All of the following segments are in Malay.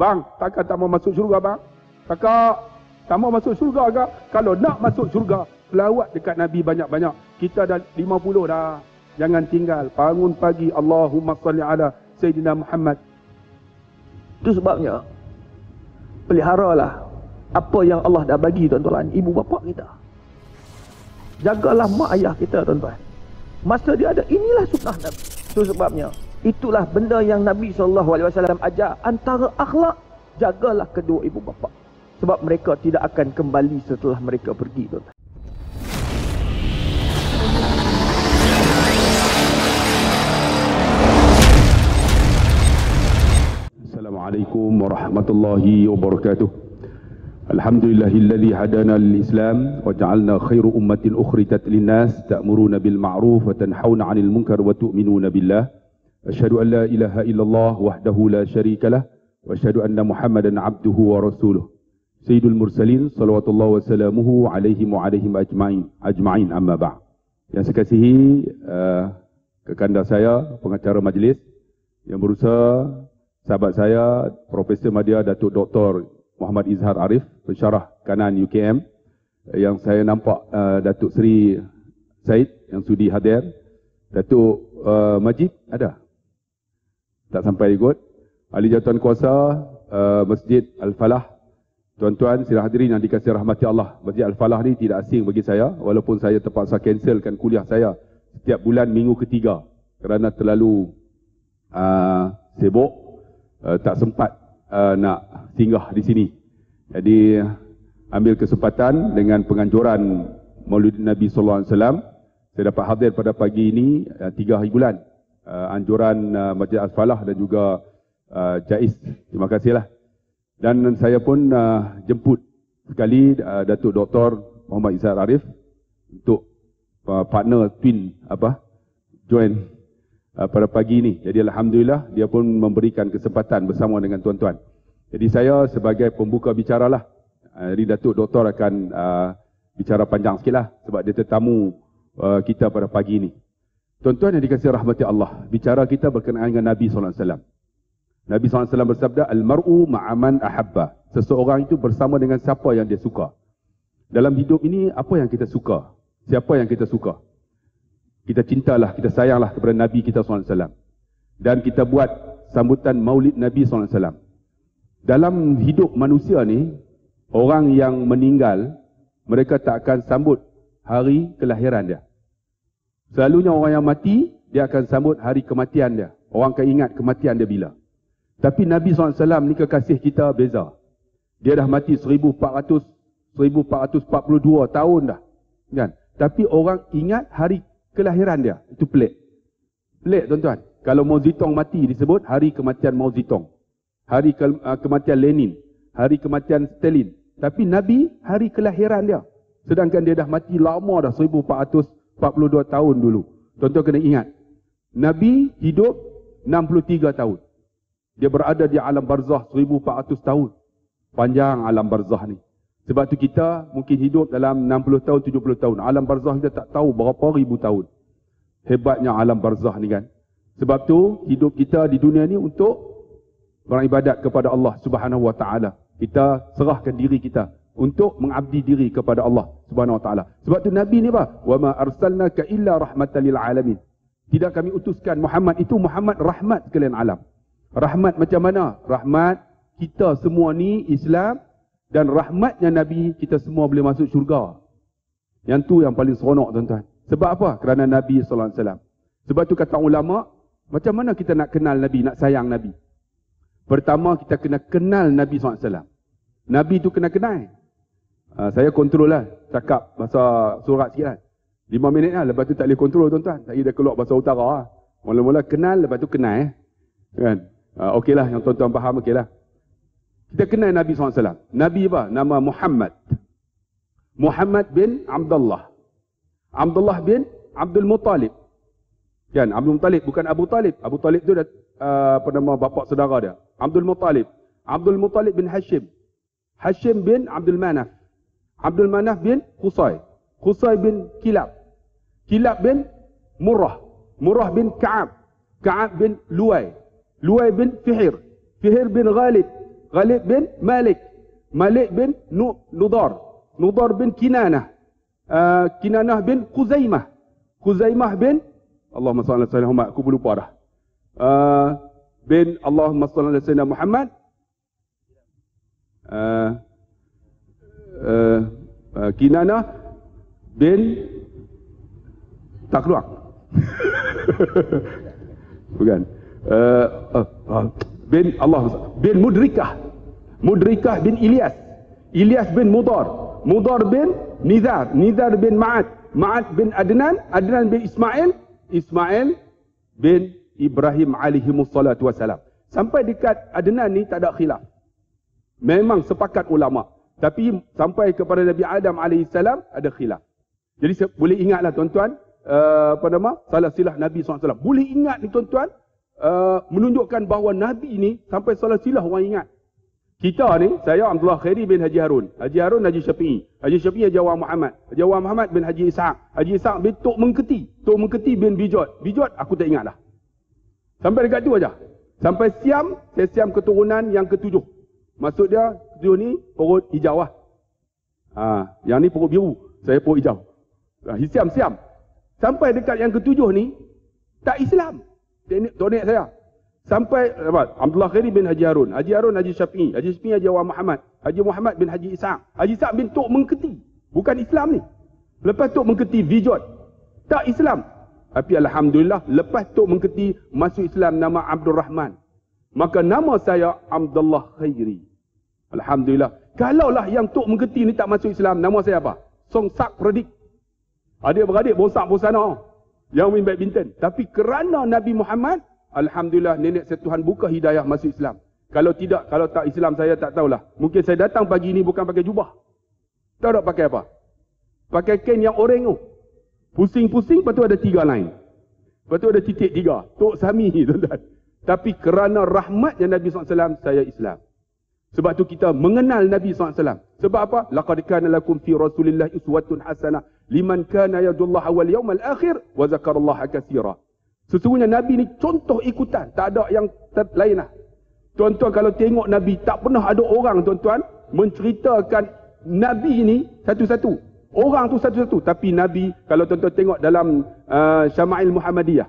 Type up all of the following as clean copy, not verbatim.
Bang, takkan tak mau masuk syurga bang? Kakak, tak mau masuk syurga ke? Kalau nak masuk syurga, selawat dekat Nabi banyak-banyak. Kita dah 50 dah. Jangan tinggal. Bangun pagi, Allahumma salli ala Sayyidina Muhammad. Itu sebabnya, peliharalah apa yang Allah dah bagi tuan-tuan, ibu bapa kita. Jagalah mak ayah kita tuan-tuan. Masa dia ada, inilah sunnah Nabi. Itu sebabnya, itulah benda yang Nabi SAW ajar. Antara akhlak, jagalah kedua ibu bapa. Sebab mereka tidak akan kembali setelah mereka pergi tuan-tuan. Assalamualaikum warahmatullahi wabarakatuh. Alhamdulillahilladzi hadana lil-Islam wa ja'alna khairu ummatin ukhrijat lin-nas ta'muruna bil ma'ruf wa tanhauna 'anil munkar wa tu'minuna billah. Asyhadu an la ilaha illallah wahdahu la syarikalah wa asyhadu anna Muhammadan 'abduhu wa rasuluh. Sayyidul mursalin salawatullah wa salamuhu alaihi wa alaihim ajma'in amma ba'd. Yang saya kasihi kekanda saya, pengacara majlis yang berusaha, sahabat saya, Profesor Madya Datuk Dr. Muhammad Izhar Arif, pensyarah kanan UKM, yang saya nampak Datuk Seri Said yang sudi hadir, Datuk Majid ada? Tak sampai ikut. Ahli Jawatan Kuasa Masjid Al-Falah, tuan-tuan sila hadirin yang dikasihi rahmati Allah. Masjid Al-Falah ni tidak asing bagi saya, walaupun saya terpaksa cancelkan kuliah saya setiap bulan minggu ketiga kerana terlalu sibuk. Tak sempat nak singgah di sini. Jadi ambil kesempatan dengan penganjuran Maulid Nabi sallallahu alaihi wasallam, saya dapat hadir pada pagi ini 3 hari bulan. Anjuran Masjid Al-Falah dan juga Jais. Terima kasihlah. Dan saya pun jemput sekali Datuk Dr. Muhammad Izhar Arif untuk partner twin join pada pagi ini. Jadi alhamdulillah dia pun memberikan kesempatan bersama dengan tuan-tuan. Jadi saya sebagai pembuka bicaralah. Jadi Datuk Doktor akan bicara panjang sikitlah sebab dia tetamu kita pada pagi ini. Tuan-tuan yang dikasihi rahmati Allah, bicara kita berkenaan dengan Nabi sallallahu alaihi wasallam. Nabi sallallahu alaihi wasallam bersabda, "Al-mar'u ma'a man ahabba." Seseorang itu bersama dengan siapa yang dia suka. Dalam hidup ini apa yang kita suka? Siapa yang kita suka? Kita cintalah, kita sayanglah kepada Nabi kita SAW. Dan kita buat sambutan maulid Nabi SAW. Dalam hidup manusia ni, orang yang meninggal, mereka tak akan sambut hari kelahiran dia. Selalunya orang yang mati, dia akan sambut hari kematian dia. Orang akan ingat kematian dia bila. Tapi Nabi SAW ni kekasih kita beza. Dia dah mati 1442 tahun dah. Kan? Tapi orang ingat hari kelahiran dia. Itu pelik. Pelik tuan-tuan. Kalau Mao Zedong mati disebut hari kematian Mao Zedong. Hari kematian Lenin. Hari kematian Stalin. Tapi Nabi hari kelahiran dia. Sedangkan dia dah mati lama dah. 1442 tahun dulu. Tuan-tuan kena ingat. Nabi hidup 63 tahun. Dia berada di alam barzah 1400 tahun. Panjang alam barzah ni. Sebab tu kita mungkin hidup dalam 60 tahun, 70 tahun. Alam barzah kita tak tahu berapa ribu tahun. Hebatnya alam barzah ni kan. Sebab tu hidup kita di dunia ni untuk beribadat kepada Allah Subhanahu Wa Taala. Kita serahkan diri kita untuk mengabdi diri kepada Allah Subhanahu Wa Taala. Sebab tu Nabi ni apa? Wa ma arsalnaka illa rahmatan lil alamin. Tidak kami utuskan Muhammad itu Muhammad rahmat sekalian alam. Rahmat macam mana? Rahmat kita semua ni Islam. Dan rahmatnya Nabi, kita semua boleh masuk syurga. Yang tu yang paling seronok tuan-tuan. Sebab apa? Kerana Nabi SAW. Sebab tu kata ulama, macam mana kita nak kenal Nabi, nak sayang Nabi? Pertama, kita kena kenal Nabi SAW. Nabi tu kena kenal. Saya kontrol lah, cakap bahasa surat sikit lah. 5 minit lah, lepas tu tak boleh kontrol tuan-tuan. Tak boleh dah keluar bahasa utara lah. Mula-mula kenal, lepas tu kenal. Kan? Okey lah, yang tuan-tuan faham okey lah. Kita kenal Nabi SAW. Nabi apa? Nama Muhammad. Muhammad bin Abdullah. Abdullah bin Abdul Muttalib. Kan? Abdul Muttalib bukan Abu Talib. Abu Talib tu apa nama bapa saudara dia. Abdul Muttalib. Abdul Muttalib bin Hashim. Hashim bin Abdul Manaf. Abdul Manaf bin Qusay. Qusay bin Kilab. Kilab bin Murrah. Murrah bin Ka'ab. Ka'ab bin Luay. Luay bin Fihir. Fihir bin Ghalib. Ghalib bin Malik. Malik bin Nudar. Nudar bin Kinanah. Kinanah bin Khuzaimah. Khuzaimah bin Allahumma salli ala sayyidina Muhammad. Aku lupa dah. Bin Allahumma salli ala sayyidina Muhammad. Kinanah bin tak keluar. Bukan. Bin Allah bin Mudrikah. Mudrikah bin Ilyas. Ilyas bin Mudar. Mudar bin Nizar. Nizar bin Ma'ad. Ma'ad bin Adnan. Adnan bin Ismail. Ismail bin Ibrahim alaihimussalatu wassalam. Sampai dekat Adnan ni tak ada khilaf. Memang sepakat ulama. Tapi sampai kepada Nabi Adam alaihissalam ada khilaf. Jadi boleh ingatlah tuan-tuan, salah silah Nabi SAW. Boleh ingat ni tuan-tuan, menunjukkan bahawa Nabi ni sampai salah silah orang ingat. Kita ni, saya Abdullah Khairi bin Haji Harun. Haji Harun Haji Syafi'i. Haji Syafi'i Haji Awang Muhammad. Haji Awang Muhammad bin Haji Ishaq. Haji Ishaq bin Tok Mengketi. Tok Mengketi bin Bijot. Bijot aku tak ingat dah. Sampai dekat tu aja. Sampai Siam, saya Siam keturunan yang ketujuh. Maksud dia, ketujuh ni perut hijau lah. Yang ni perut biru. Saya perut hijau. Siam. Sampai dekat yang ketujuh ni, tak Islam. Tonek saya. Sampai Abdullah Khairi bin Haji Harun. Haji Harun Haji Syafi'i. Haji Syafi'i Haji Awang Muhammad. Haji Muhammad bin Haji Ishaq. Haji Ishaq bin Tok Mengketi. Bukan Islam ni. Lepas Tok Mengketi Bijot. Tak Islam. Tapi Alhamdulillah, lepas Tok Mengketi masuk Islam nama Abdul Rahman. Maka nama saya Abdullah Khairi. Alhamdulillah. Kalaulah yang Tok Mengketi ni tak masuk Islam, nama saya apa? Song Sak Predik. Adik-beradik bosak bosana. Yang main badminton. Tapi kerana Nabi Muhammad, Alhamdulillah nenek saya Tuhan buka hidayah masuk Islam. Kalau tidak, kalau tak Islam saya tak tahulah. Mungkin saya datang pagi ni bukan pakai jubah. Tahu tak pakai apa? Pakai kain yang oreng tu. Pusing-pusing, lepas tu ada 3 line. Lepas tu ada titik 3. Tok Sami, tuan-tuan. Tapi kerana rahmatnya Nabi SAW, saya Islam. Sebab tu kita mengenal Nabi SAW. Sebab apa? Laqad kana lakum fi Rasulillah uswatun hasanah liman kana yarjullaha wal yawmal akhir wa zakarallaha katsira. Sesungguhnya Nabi ni contoh ikutan. Tak ada yang lain lah. Tuan-tuan kalau tengok Nabi, tak pernah ada orang tuan-tuan menceritakan Nabi ni satu-satu. Orang tu satu-satu. Tapi Nabi, kalau tuan-tuan tengok dalam Syama'il Muhammadiyah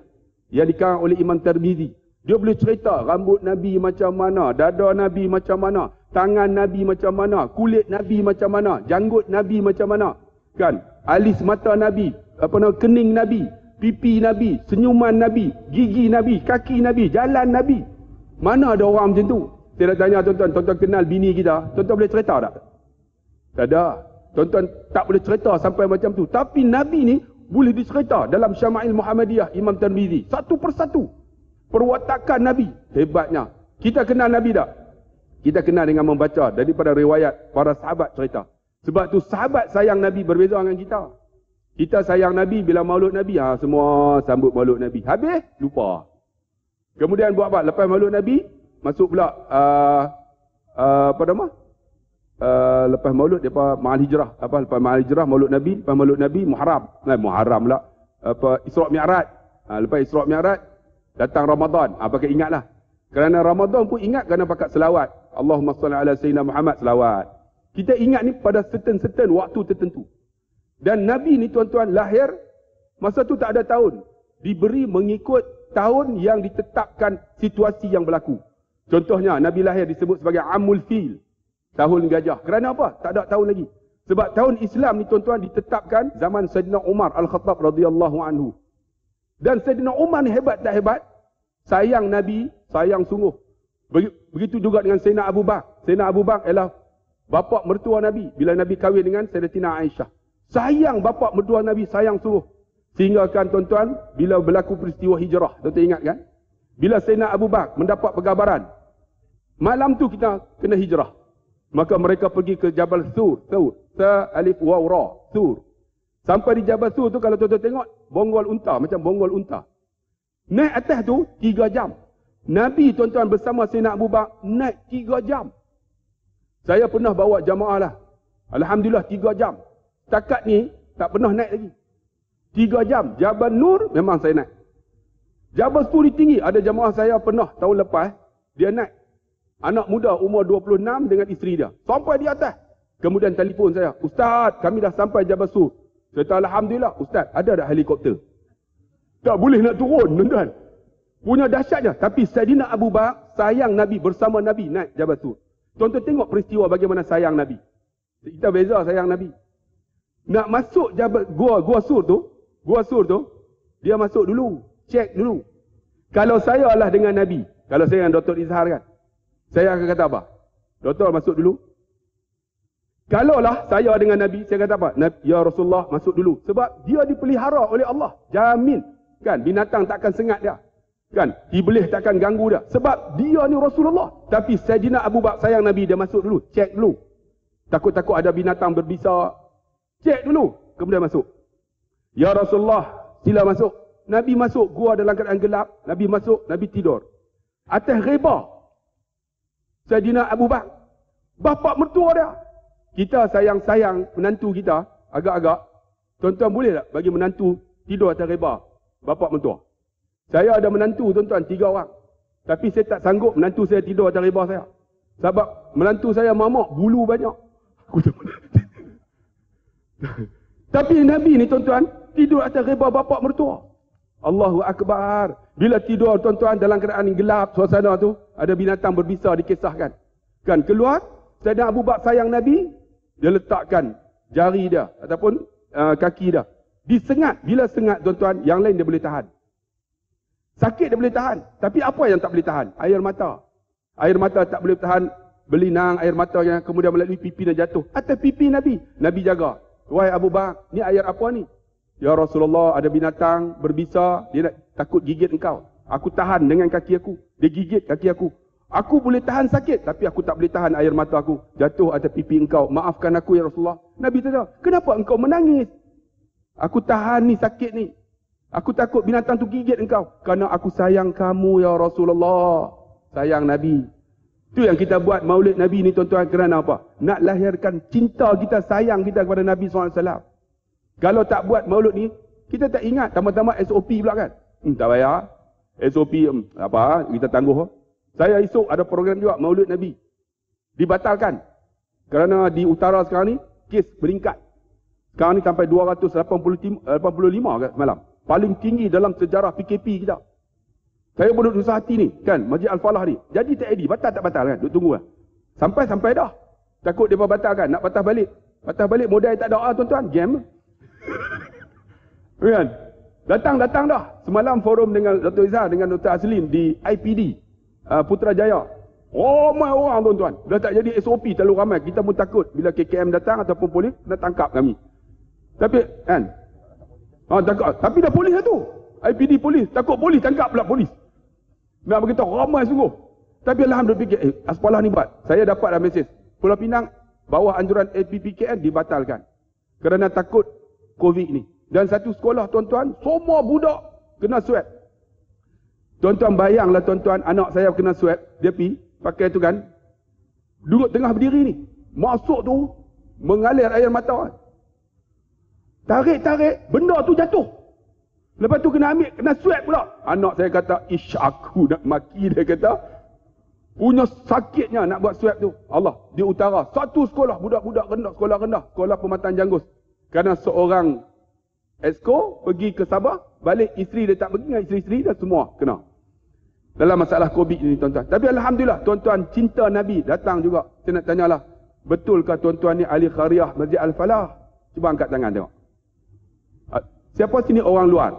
yang dikarang oleh Imam Tirmizi, dia boleh cerita rambut Nabi macam mana, dada Nabi macam mana, tangan Nabi macam mana, kulit Nabi macam mana, janggut Nabi macam mana. Kan? Alis mata Nabi, kening Nabi, pipi Nabi, senyuman Nabi, gigi Nabi, kaki Nabi, jalan Nabi. Mana ada orang macam tu? Saya nak tanya tuan-tuan, tuan-tuan kenal bini kita, tuan-tuan boleh cerita tak? Tak ada. Tuan-tuan tak boleh cerita sampai macam tu. Tapi Nabi ni boleh dicerita dalam Syama'il Muhammadiyah Imam Tirmizi. Satu persatu. Perwatakan Nabi. Hebatnya. Kita kenal Nabi tak? Kita kenal dengan membaca daripada riwayat para sahabat cerita. Sebab tu sahabat sayang Nabi berbeza dengan kita. Kita sayang Nabi bila maulud Nabi, semua sambut maulud Nabi. Habis, lupa. Kemudian buat apa? Lepas maulud Nabi, masuk pula lepas maulud depa Ma'al Hijrah. Lepas Ma'al Hijrah maulud Nabi, lepas maulud Nabi Muharram. Muharram pula. Isra' Mi'raj. Lepas Isra' Mi'raj datang Ramadan. Pakai ingatlah. Kerana Ramadan pun ingat kerana pakai selawat. Allahumma salli ala sayyidina Muhammad, selawat. Kita ingat ni pada certain waktu tertentu. Dan Nabi ni tuan-tuan lahir masa tu tak ada tahun. Diberi mengikut tahun yang ditetapkan situasi yang berlaku. Contohnya Nabi lahir disebut sebagai Amul Fil. Tahun gajah. Kerana apa? Tak ada tahun lagi. Sebab tahun Islam ni tuan-tuan ditetapkan zaman Sayyidina Umar Al-Khattab radhiyallahu anhu. Dan Sayyidina Umar ni hebat tak hebat? Sayang Nabi, sayang sungguh. Begitu juga dengan Sayyidina Abu Bakar. Sayyidina Abu Bakar ialah bapa mertua Nabi. Bila Nabi kahwin dengan Sayyidatina Aisyah. Sayang bapa mertua Nabi, sayang sungguh. Sehingga kan tuan-tuan, bila berlaku peristiwa hijrah, tuan-tuan ingat kan? Bila Sayyidina Abu Bakar mendapat perkabaran, malam tu kita kena hijrah. Maka mereka pergi ke Jabal Thur. Alif Waw Ra. Thur. Sampai di Jabal Thur tu kalau tuan-tuan tengok, bonggol unta. Macam bonggol unta. Naik atas tu 3 jam. Nabi tuan-tuan bersama Sayyidina Abu Bakar naik 3 jam. Saya pernah bawa jamaah lah. Alhamdulillah 3 jam. Setakat ni tak pernah naik lagi. 3 jam. Jabal Nur memang saya naik. Jabal Thur tinggi. Ada jamaah saya pernah tahun lepas dia naik. Anak muda umur 26 dengan isteri dia. Sampai di atas. Kemudian telefon saya. Ustaz, kami dah sampai Jabal Sur. Saya kata, Alhamdulillah. Ustaz, ada tak helikopter? Tak boleh nak turun, tuan-tuan. Punya dahsyatnya. Tapi Saidina Abu Bakar sayang Nabi bersama Nabi naik Jabal Sur. Tuan-tuan tengok peristiwa bagaimana sayang Nabi. Kita beza sayang Nabi. Nak masuk Gua Sur tu, dia masuk dulu. Cek dulu. Kalau saya lah dengan Nabi, kalau saya dengan Dr. Izhar kan, saya akan kata apa? Doktor masuk dulu. Kalau lah saya dengan Nabi, saya kata apa? Ya Rasulullah masuk dulu. Sebab dia dipelihara oleh Allah. Jamin. Kan? Binatang takkan sengat dia. Kan? Iblis takkan ganggu dia. Sebab dia ni Rasulullah. Tapi Saidina Abu Bakar sayang Nabi, dia masuk dulu. Cek dulu. Takut-takut ada binatang berbisa. Cek dulu. Kemudian masuk. Ya Rasulullah, sila masuk. Nabi masuk. Gua dalam keadaan gelap. Nabi masuk. Nabi tidur. Atas reba. Saidina Abu Bakar. Bapa mertua dia. Kita sayang-sayang menantu kita. Agak-agak. Tuan-tuan boleh tak bagi menantu tidur atas reba? Bapa mertua. Saya ada menantu tuan-tuan, 3 orang. Tapi saya tak sanggup menantu saya tidur atas reba saya. Sebab menantu saya mamak, bulu banyak. Tapi Nabi ni tuan-tuan, tidur atas reba bapa mertua. Allahu Akbar. Bila tidur tuan-tuan dalam keadaan gelap, suasana tu, ada binatang berbisa dikisahkan. Kan keluar, Saidina Abu Bakar sayang Nabi, dia letakkan jari dia, ataupun kaki dia. Disengat. Bila sengat tuan-tuan, yang lain dia boleh tahan. Sakit dia boleh tahan. Tapi apa yang tak boleh tahan? Air mata. Air mata tak boleh tahan. Berlinang air mata yang kemudian melalui pipi dan jatuh. Atas pipi Nabi. Nabi jaga. Wahai Abu Bakar, ni air apa ni? Ya Rasulullah, ada binatang berbisa. Dia nak takut gigit engkau. Aku tahan dengan kaki aku. Dia gigit kaki aku. Aku boleh tahan sakit. Tapi aku tak boleh tahan air mata aku. Jatuh atas pipi engkau. Maafkan aku ya Rasulullah. Nabi kata, kenapa engkau menangis? Aku tahan ni sakit ni. Aku takut binatang tu gigit engkau. Kerana aku sayang kamu ya Rasulullah. Sayang Nabi. Itu yang kita buat maulid Nabi ni tuan-tuan. Kerana apa? Nak lahirkan cinta kita, sayang kita kepada Nabi SAW. Kalau tak buat maulid ni, kita tak ingat. Tambah-tambah SOP pula kan. Tak payah. SOP apa? Kita tangguh. Saya esok ada program juga maulid Nabi. Dibatalkan. Kerana di utara sekarang ni, kes meningkat. Sekarang ni sampai 285 malam. Paling tinggi dalam sejarah PKP kita. Saya pun duduk susah hati ni. Kan? Masjid Al-Falah ni. Jadi tak edit. Batal tak batal kan? Duduk tunggu lah. Sampai dah. Takut dia batalkan. Nak patah balik. Patah balik modal tak ada tuan-tuan. Game. Kan? Datang dah. Semalam forum dengan Dr. Izzah dengan Dr. Azlin di IPD. Putrajaya. Ramai orang tuan-tuan. Dah tak jadi SOP terlalu ramai. Kita pun takut. Bila KKM datang ataupun polis, nak tangkap kami. Tapi kan? Tapi dah polis lah tu. IPD polis. Takut polis tangkap pula polis. Nak beritahu ramai sungguh. Tapi Alhamdulillah fikir, Aspalah ni buat. Saya dapat dah mesej. Pulau Pinang, bawah anjuran APPKN dibatalkan. Kerana takut COVID ni. Dan satu sekolah tuan-tuan, semua budak kena swab. Tuan-tuan bayanglah tuan-tuan, anak saya kena swab. Dia pergi, pakai tu kan. Duduk tengah berdiri ni. Masuk tu, mengalir air mata. Tarik, benda tu jatuh. Lepas tu kena ambil, kena swab pula. Anak saya kata, aku nak maki dia kata. Punya sakitnya nak buat swab tu. Allah, di utara. Satu sekolah, budak-budak rendah, sekolah rendah. Sekolah Pematang Janggus. Kerana seorang esko pergi ke Sabah, balik isteri dia tak pergi dengan isteri-isteri dia semua kena. Dalam masalah COVID ni tuan-tuan. Tapi Alhamdulillah, tuan-tuan cinta Nabi datang juga. Saya nak tanyalah, betulkah tuan-tuan ni ahli khariah Masjid Al-Falah? Cuba angkat tangan tengok. Siapa sini orang luar?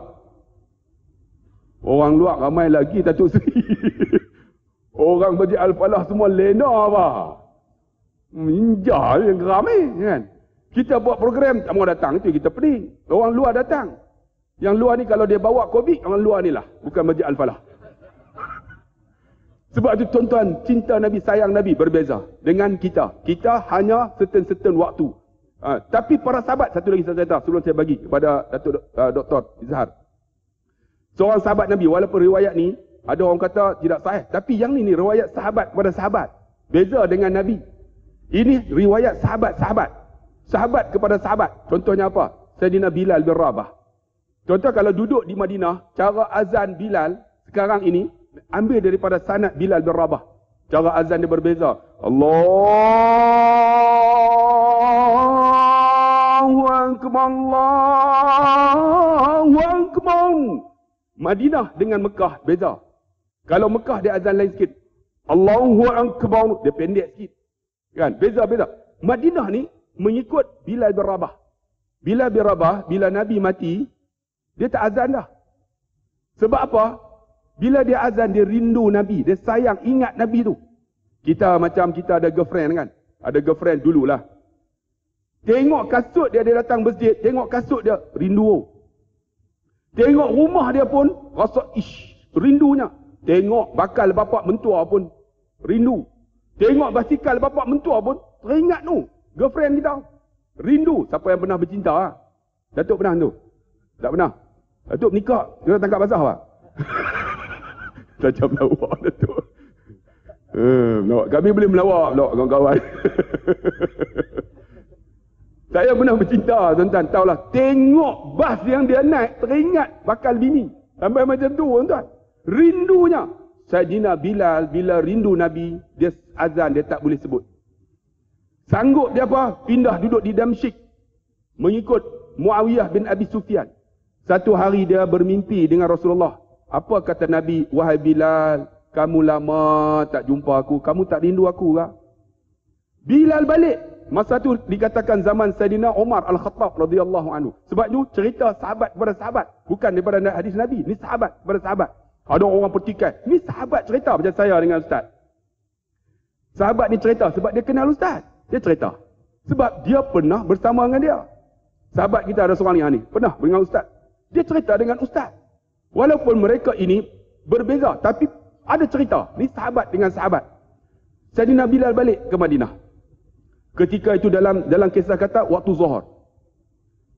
Orang luar ramai lagi Datuk Seri. Orang Masjid Al-Falah semua lena apa? Minjal yang ramai kan. Kita buat program, tak mau datang itu kita pergi. Orang luar datang. Yang luar ni kalau dia bawa COVID, orang luar ni lah, bukan Masjid Al-Falah. Sebab itu tuan-tuan, cinta Nabi, sayang Nabi berbeza dengan kita. Kita hanya certain waktu. Tapi para sahabat, satu lagi saya cerita sebelum saya bagi kepada Datuk Dr. Izhar. Seorang sahabat Nabi, walaupun riwayat ni ada orang kata tidak sahih, tapi yang ni riwayat sahabat kepada sahabat. Beza dengan Nabi. Ini riwayat sahabat-sahabat. Sahabat kepada sahabat. Contohnya apa? Sayyidina Bilal bin Rabah. Contoh kalau duduk di Madinah, cara azan Bilal sekarang ini ambil daripada sanad Bilal bin Rabah. Cara azan dia berbeza. Allahu Akbar, Allahu Akbar. Madinah dengan Mekah beza. Kalau Mekah dia azan lain sikit. Allahu Akbar, dia pendek sikit. Kan? Beza-beza. Madinah ni mengikut Bilal bin Rabah. Bilal bin Rabah, bila Nabi mati, dia tak azan dah. Sebab apa? Bila dia azan, dia rindu Nabi. Dia sayang, ingat Nabi tu. Kita macam kita ada girlfriend kan? Ada girlfriend dululah. Tengok kasut dia, dia datang masjid. Tengok kasut dia, rindu. Tengok rumah dia pun, rasa rindunya. Tengok bakal bapak mentua pun, rindu. Tengok basikal bapak mentua pun, teringat tu. Girlfriend kita. Rindu. Siapa yang pernah bercinta lah? Datuk pernah tu? Tak pernah? Datuk nikah, dia tangkap basah lah. Macam melawak Datuk. Kami boleh melawak pula kawan-kawan. Saya pernah bercinta, tuan-tuan. Tahulah, tengok bas yang dia naik, teringat bakal bini. Sampai macam tu, tuan-tuan. Rindunya. Sayyidina Bilal, bila rindu Nabi, dia azan, dia tak boleh sebut. Sanggup dia apa? Pindah duduk di Damsyik. Mengikut Muawiyah bin Abi Sufyan. Satu hari dia bermimpi dengan Rasulullah. Apa kata Nabi? Wahai Bilal, kamu lama tak jumpa aku. Kamu tak rindu aku kah? Bilal balik. Masa tu dikatakan zaman Sayyidina Umar Al-Khattab radhiyallahu anhu. Sebab tu cerita sahabat kepada sahabat. Bukan daripada hadis Nabi. Ni sahabat kepada sahabat. Ada orang petikai. Ni sahabat cerita macam saya dengan Ustaz. Sahabat ni cerita sebab dia kenal Ustaz. Dia cerita. Sebab dia pernah bersama dengan dia. Sahabat kita ada seorang ni, pernah dengan Ustaz. Dia cerita dengan Ustaz. Walaupun mereka ini berbeza, tapi ada cerita. Ni sahabat dengan sahabat. Sayyidina Bilal balik ke Madinah. Ketika itu dalam kisah kata, waktu Zuhur.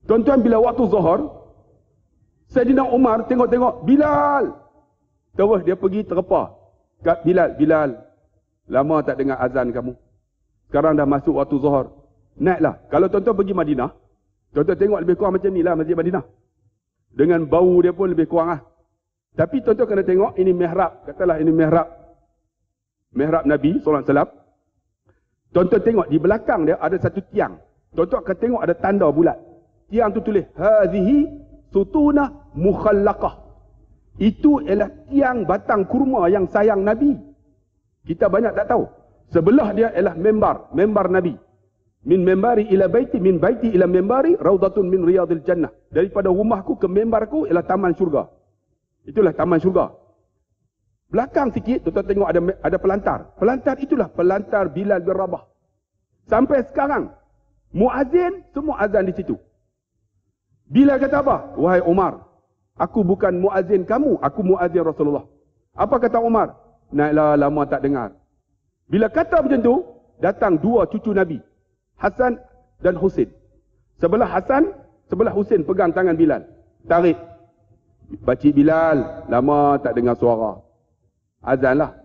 Tuan-tuan, bila waktu Zuhur, Sayyidina Umar tengok-tengok, Bilal. Terus dia pergi terpah. Kat Bilal, lama tak dengar azan kamu. Sekarang dah masuk waktu Zuhur. Naiklah. Kalau tuan-tuan pergi Madinah, tuan-tuan tengok lebih kurang macam ni lah Masjid Madinah. Dengan bau dia pun lebih kurang lah. Tapi tuan-tuan kena tengok, ini mihrab. Katalah ini mihrab. Mihrab Nabi SAW. Tuan-tuan tengok, di belakang dia ada satu tiang. Tuan-tuan akan tengok ada tanda bulat. Tiang tu tulis, Hazihi sutunah mukhallaqah. Itu ialah tiang batang kurma yang sayang Nabi. Kita banyak tak tahu. Sebelah dia ialah membar Nabi. Min membari ila baiti, min baiti ila membari, raudatun min riyadil jannah. Daripada rumahku ke membarku ialah taman syurga. Itulah taman syurga. Belakang sikit, tuan-tuan tengok ada pelantar. Pelantar itulah pelantar Bilal bin Rabah. Sampai sekarang, muazzin, semua azan di situ. Bilal kata apa? Wahai Umar, aku bukan muazzin kamu, aku muazzin Rasulullah. Apa kata Umar? Naiklah, lama tak dengar. Bila kata macam tu, datang dua cucu Nabi. Hasan dan Husin. Sebelah Hasan, sebelah Husin pegang tangan Bilal. Tarik. Pakcik Bilal, lama tak dengar suara. Azanlah.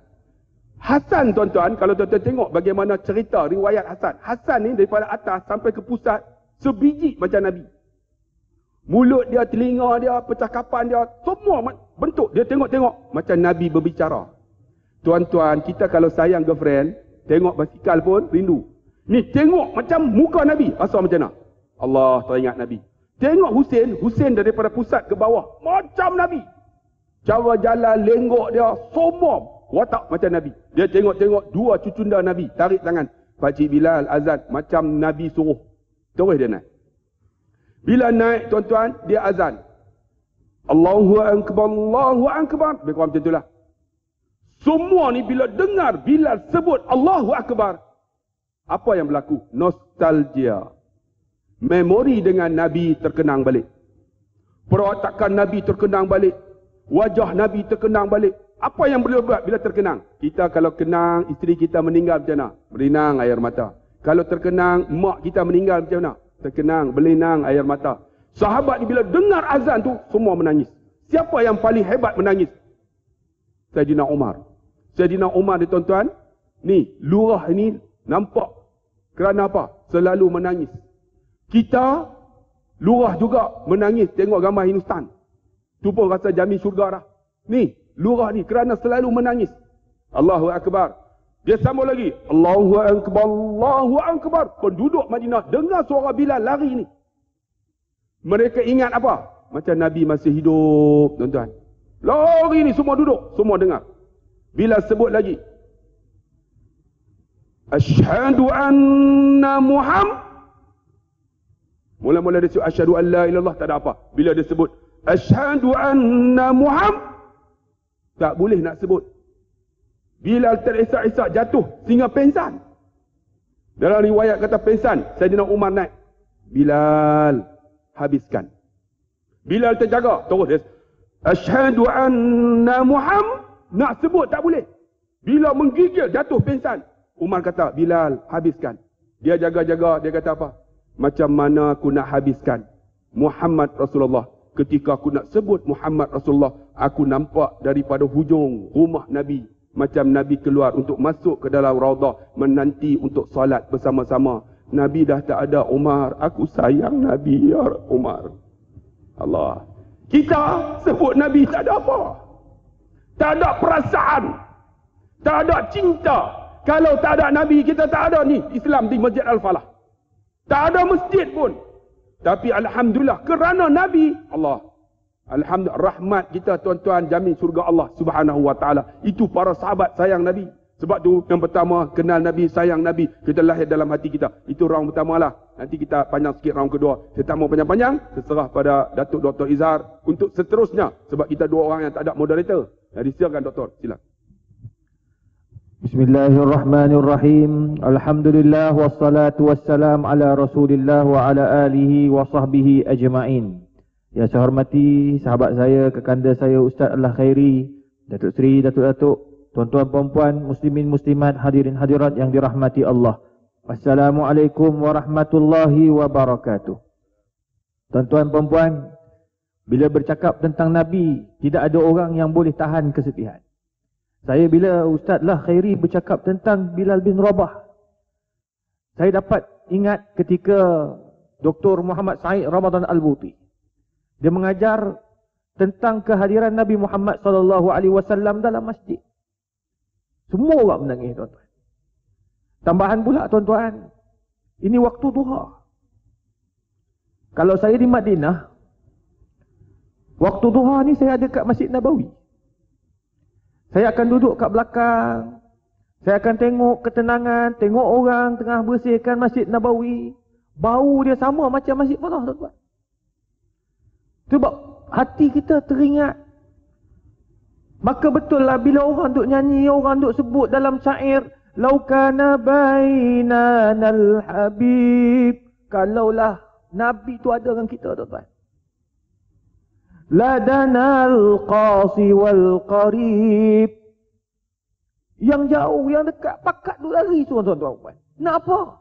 Hasan, tuan-tuan, kalau tuan-tuan tengok bagaimana cerita riwayat Hasan. Hasan ni daripada atas sampai ke pusat, sebiji macam Nabi. Mulut dia, telinga dia, percakapan dia, semua bentuk. Dia tengok-tengok macam Nabi berbicara. Tuan-tuan, kita kalau sayang girlfriend, tengok basikal pun rindu. Ni tengok macam muka Nabi, rasa macam mana? Allah teringat Nabi. Tengok Husin daripada pusat ke bawah, macam Nabi. Cara jalan, lenggok dia, semua watak macam Nabi. Dia tengok-tengok dua cucunda Nabi, tarik tangan. Pakcik Bilal azan, macam Nabi suruh. Terus dia naik. Bila naik, tuan-tuan, dia azan. Allahu Akbar, Allahu Akbar. Lebih kurang macam itulah. Semua ni bila dengar Bilal sebut Allahu Akbar, apa yang berlaku? Nostalgia. Memori dengan Nabi terkenang balik. Perwatakan Nabi terkenang balik. Wajah Nabi terkenang balik. Apa yang boleh buat bila terkenang? Kita kalau kenang isteri kita meninggal macam mana? Berinang air mata. Kalau terkenang mak kita meninggal macam mana? Terkenang, berlinang air mata. Sahabat ni bila dengar azan tu, semua menangis. Siapa yang paling hebat menangis? Sayyidina Umar. Sayyidina Umar ni tuan-tuan, ni lurah ini nampak. Kerana apa? Selalu menangis. Kita, lurah juga menangis tengok gambar Hindustan. Tu pun rasa jamin syurga dah. Ni, lurah ni kerana selalu menangis. Allahu Akbar. Dia sambung lagi. Allahu Akbar, Allahu Akbar. Penduduk Madinah dengar suara Bilal lari ni. Mereka ingat apa? Macam Nabi masih hidup, tuan-tuan. Lari ni semua duduk, semua dengar. Bilal sebut lagi. Asyhadu anna Muhammad. Mula-mula dia sebut asyhadu an la ilallah, tak ada apa. Bila dia sebut asyhadu anna Muhammad, tak boleh nak sebut. Bilal terisak-isak jatuh sehingga pingsan. Dalam riwayat kata pingsan, Saidina Umar naik. Bilal, habiskan. Bilal terjaga, terus dia asyhadu anna Muhammad, nak sebut tak boleh. Bila menggigil jatuh pingsan, Umar kata, Bilal, habiskan. Dia jaga-jaga, dia kata apa? Macam mana aku nak habiskan Muhammad Rasulullah? Ketika aku nak sebut Muhammad Rasulullah, aku nampak daripada hujung rumah Nabi, macam Nabi keluar untuk masuk ke dalam raudah, menanti untuk solat bersama-sama. Nabi dah tak ada. Umar, aku sayang Nabi ya Umar. Allah. Kita sebut Nabi tak ada apa. Tak ada perasaan. Tak ada cinta. Kalau tak ada Nabi, kita tak ada ni Islam di Masjid Al-Falah. Tak ada masjid pun. Tapi Alhamdulillah, kerana Nabi, Allah, Alhamdulillah, rahmat kita tuan-tuan, jamin surga Allah Subhanahu Wa Taala. Itu para sahabat sayang Nabi. Sebab tu yang pertama, kenal Nabi, sayang Nabi, kita lahir dalam hati kita. Itu round pertama lah. Nanti kita panjang sikit round kedua. Saya tak mau panjang-panjang, terserah pada Datuk Dr. Izhar untuk seterusnya. Sebab kita dua orang yang tak ada moderator. Jadi silakan Doktor, silakan. Bismillahirrahmanirrahim. Alhamdulillah wassalatu wassalam ala Rasulillah wa ala alihi wa sahbihi ajma'in. Yang saya hormati sahabat saya, kekanda saya Ustaz Al-Khairi, Datuk Seri, Datuk-Datuk, tuan-tuan puan-puan, muslimin muslimat, hadirin hadirat yang dirahmati Allah. Assalamualaikum warahmatullahi wabarakatuh. Tuan-tuan puan-puan, bila bercakap tentang Nabi, tidak ada orang yang boleh tahan kesedihan. Saya bila Ustaz Al-Khairi bercakap tentang Bilal bin Rabah, saya dapat ingat ketika Dr. Muhammad Said Ramadan Al-Buti. Dia mengajar tentang kehadiran Nabi Muhammad SAW dalam masjid. Semua orang menangis, tuan-tuan. Tambahan pula, tuan-tuan, ini waktu duha. Kalau saya di Madinah, waktu duha ni saya ada kat Masjid Nabawi. Saya akan duduk kat belakang. Saya akan tengok ketenangan, tengok orang tengah bersihkan Masjid Nabawi. Bau dia sama macam Masjid Falah, tuan-tuan. Sebab hati kita teringat. Maka betul lah bila orang duk nyanyi, orang duk sebut dalam syair, laukana bainanal habib. Kalaulah Nabi tu ada dengan kita, tuan-tuan. Ladanal qasi wal qarib. Yang jauh, yang dekat, pakat duk lari tu, tuan-tuan. Nak apa?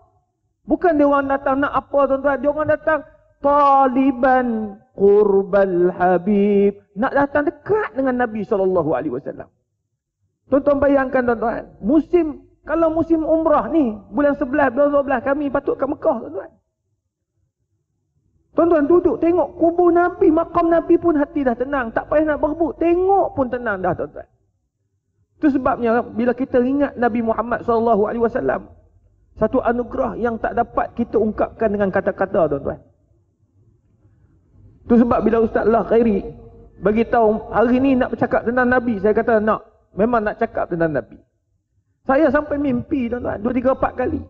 Bukan dia orang datang nak apa, tuan-tuan. Dia orang datang taliban qurbal habib. Nak datang dekat dengan Nabi SAW. Tuan-tuan bayangkan, tuan-tuan. Kalau musim umrah ni, bulan 11, bulan 12, kami patut ke Mekah, tuan-tuan. Tuan-tuan duduk tengok kubur Nabi, makam Nabi pun hati dah tenang. Tak payah nak berebut, tengok pun tenang dah, tuan-tuan. Itu sebabnya bila kita ingat Nabi Muhammad SAW, satu anugerah yang tak dapat kita ungkapkan dengan kata-kata, tuan-tuan. Itu sebab bila Ustaz Al-Khairi bagi tahu hari ni nak bercakap tentang Nabi, saya kata nak, memang nak cakap tentang Nabi. Saya sampai mimpi, tuan-tuan, 2, 3, 4 kali.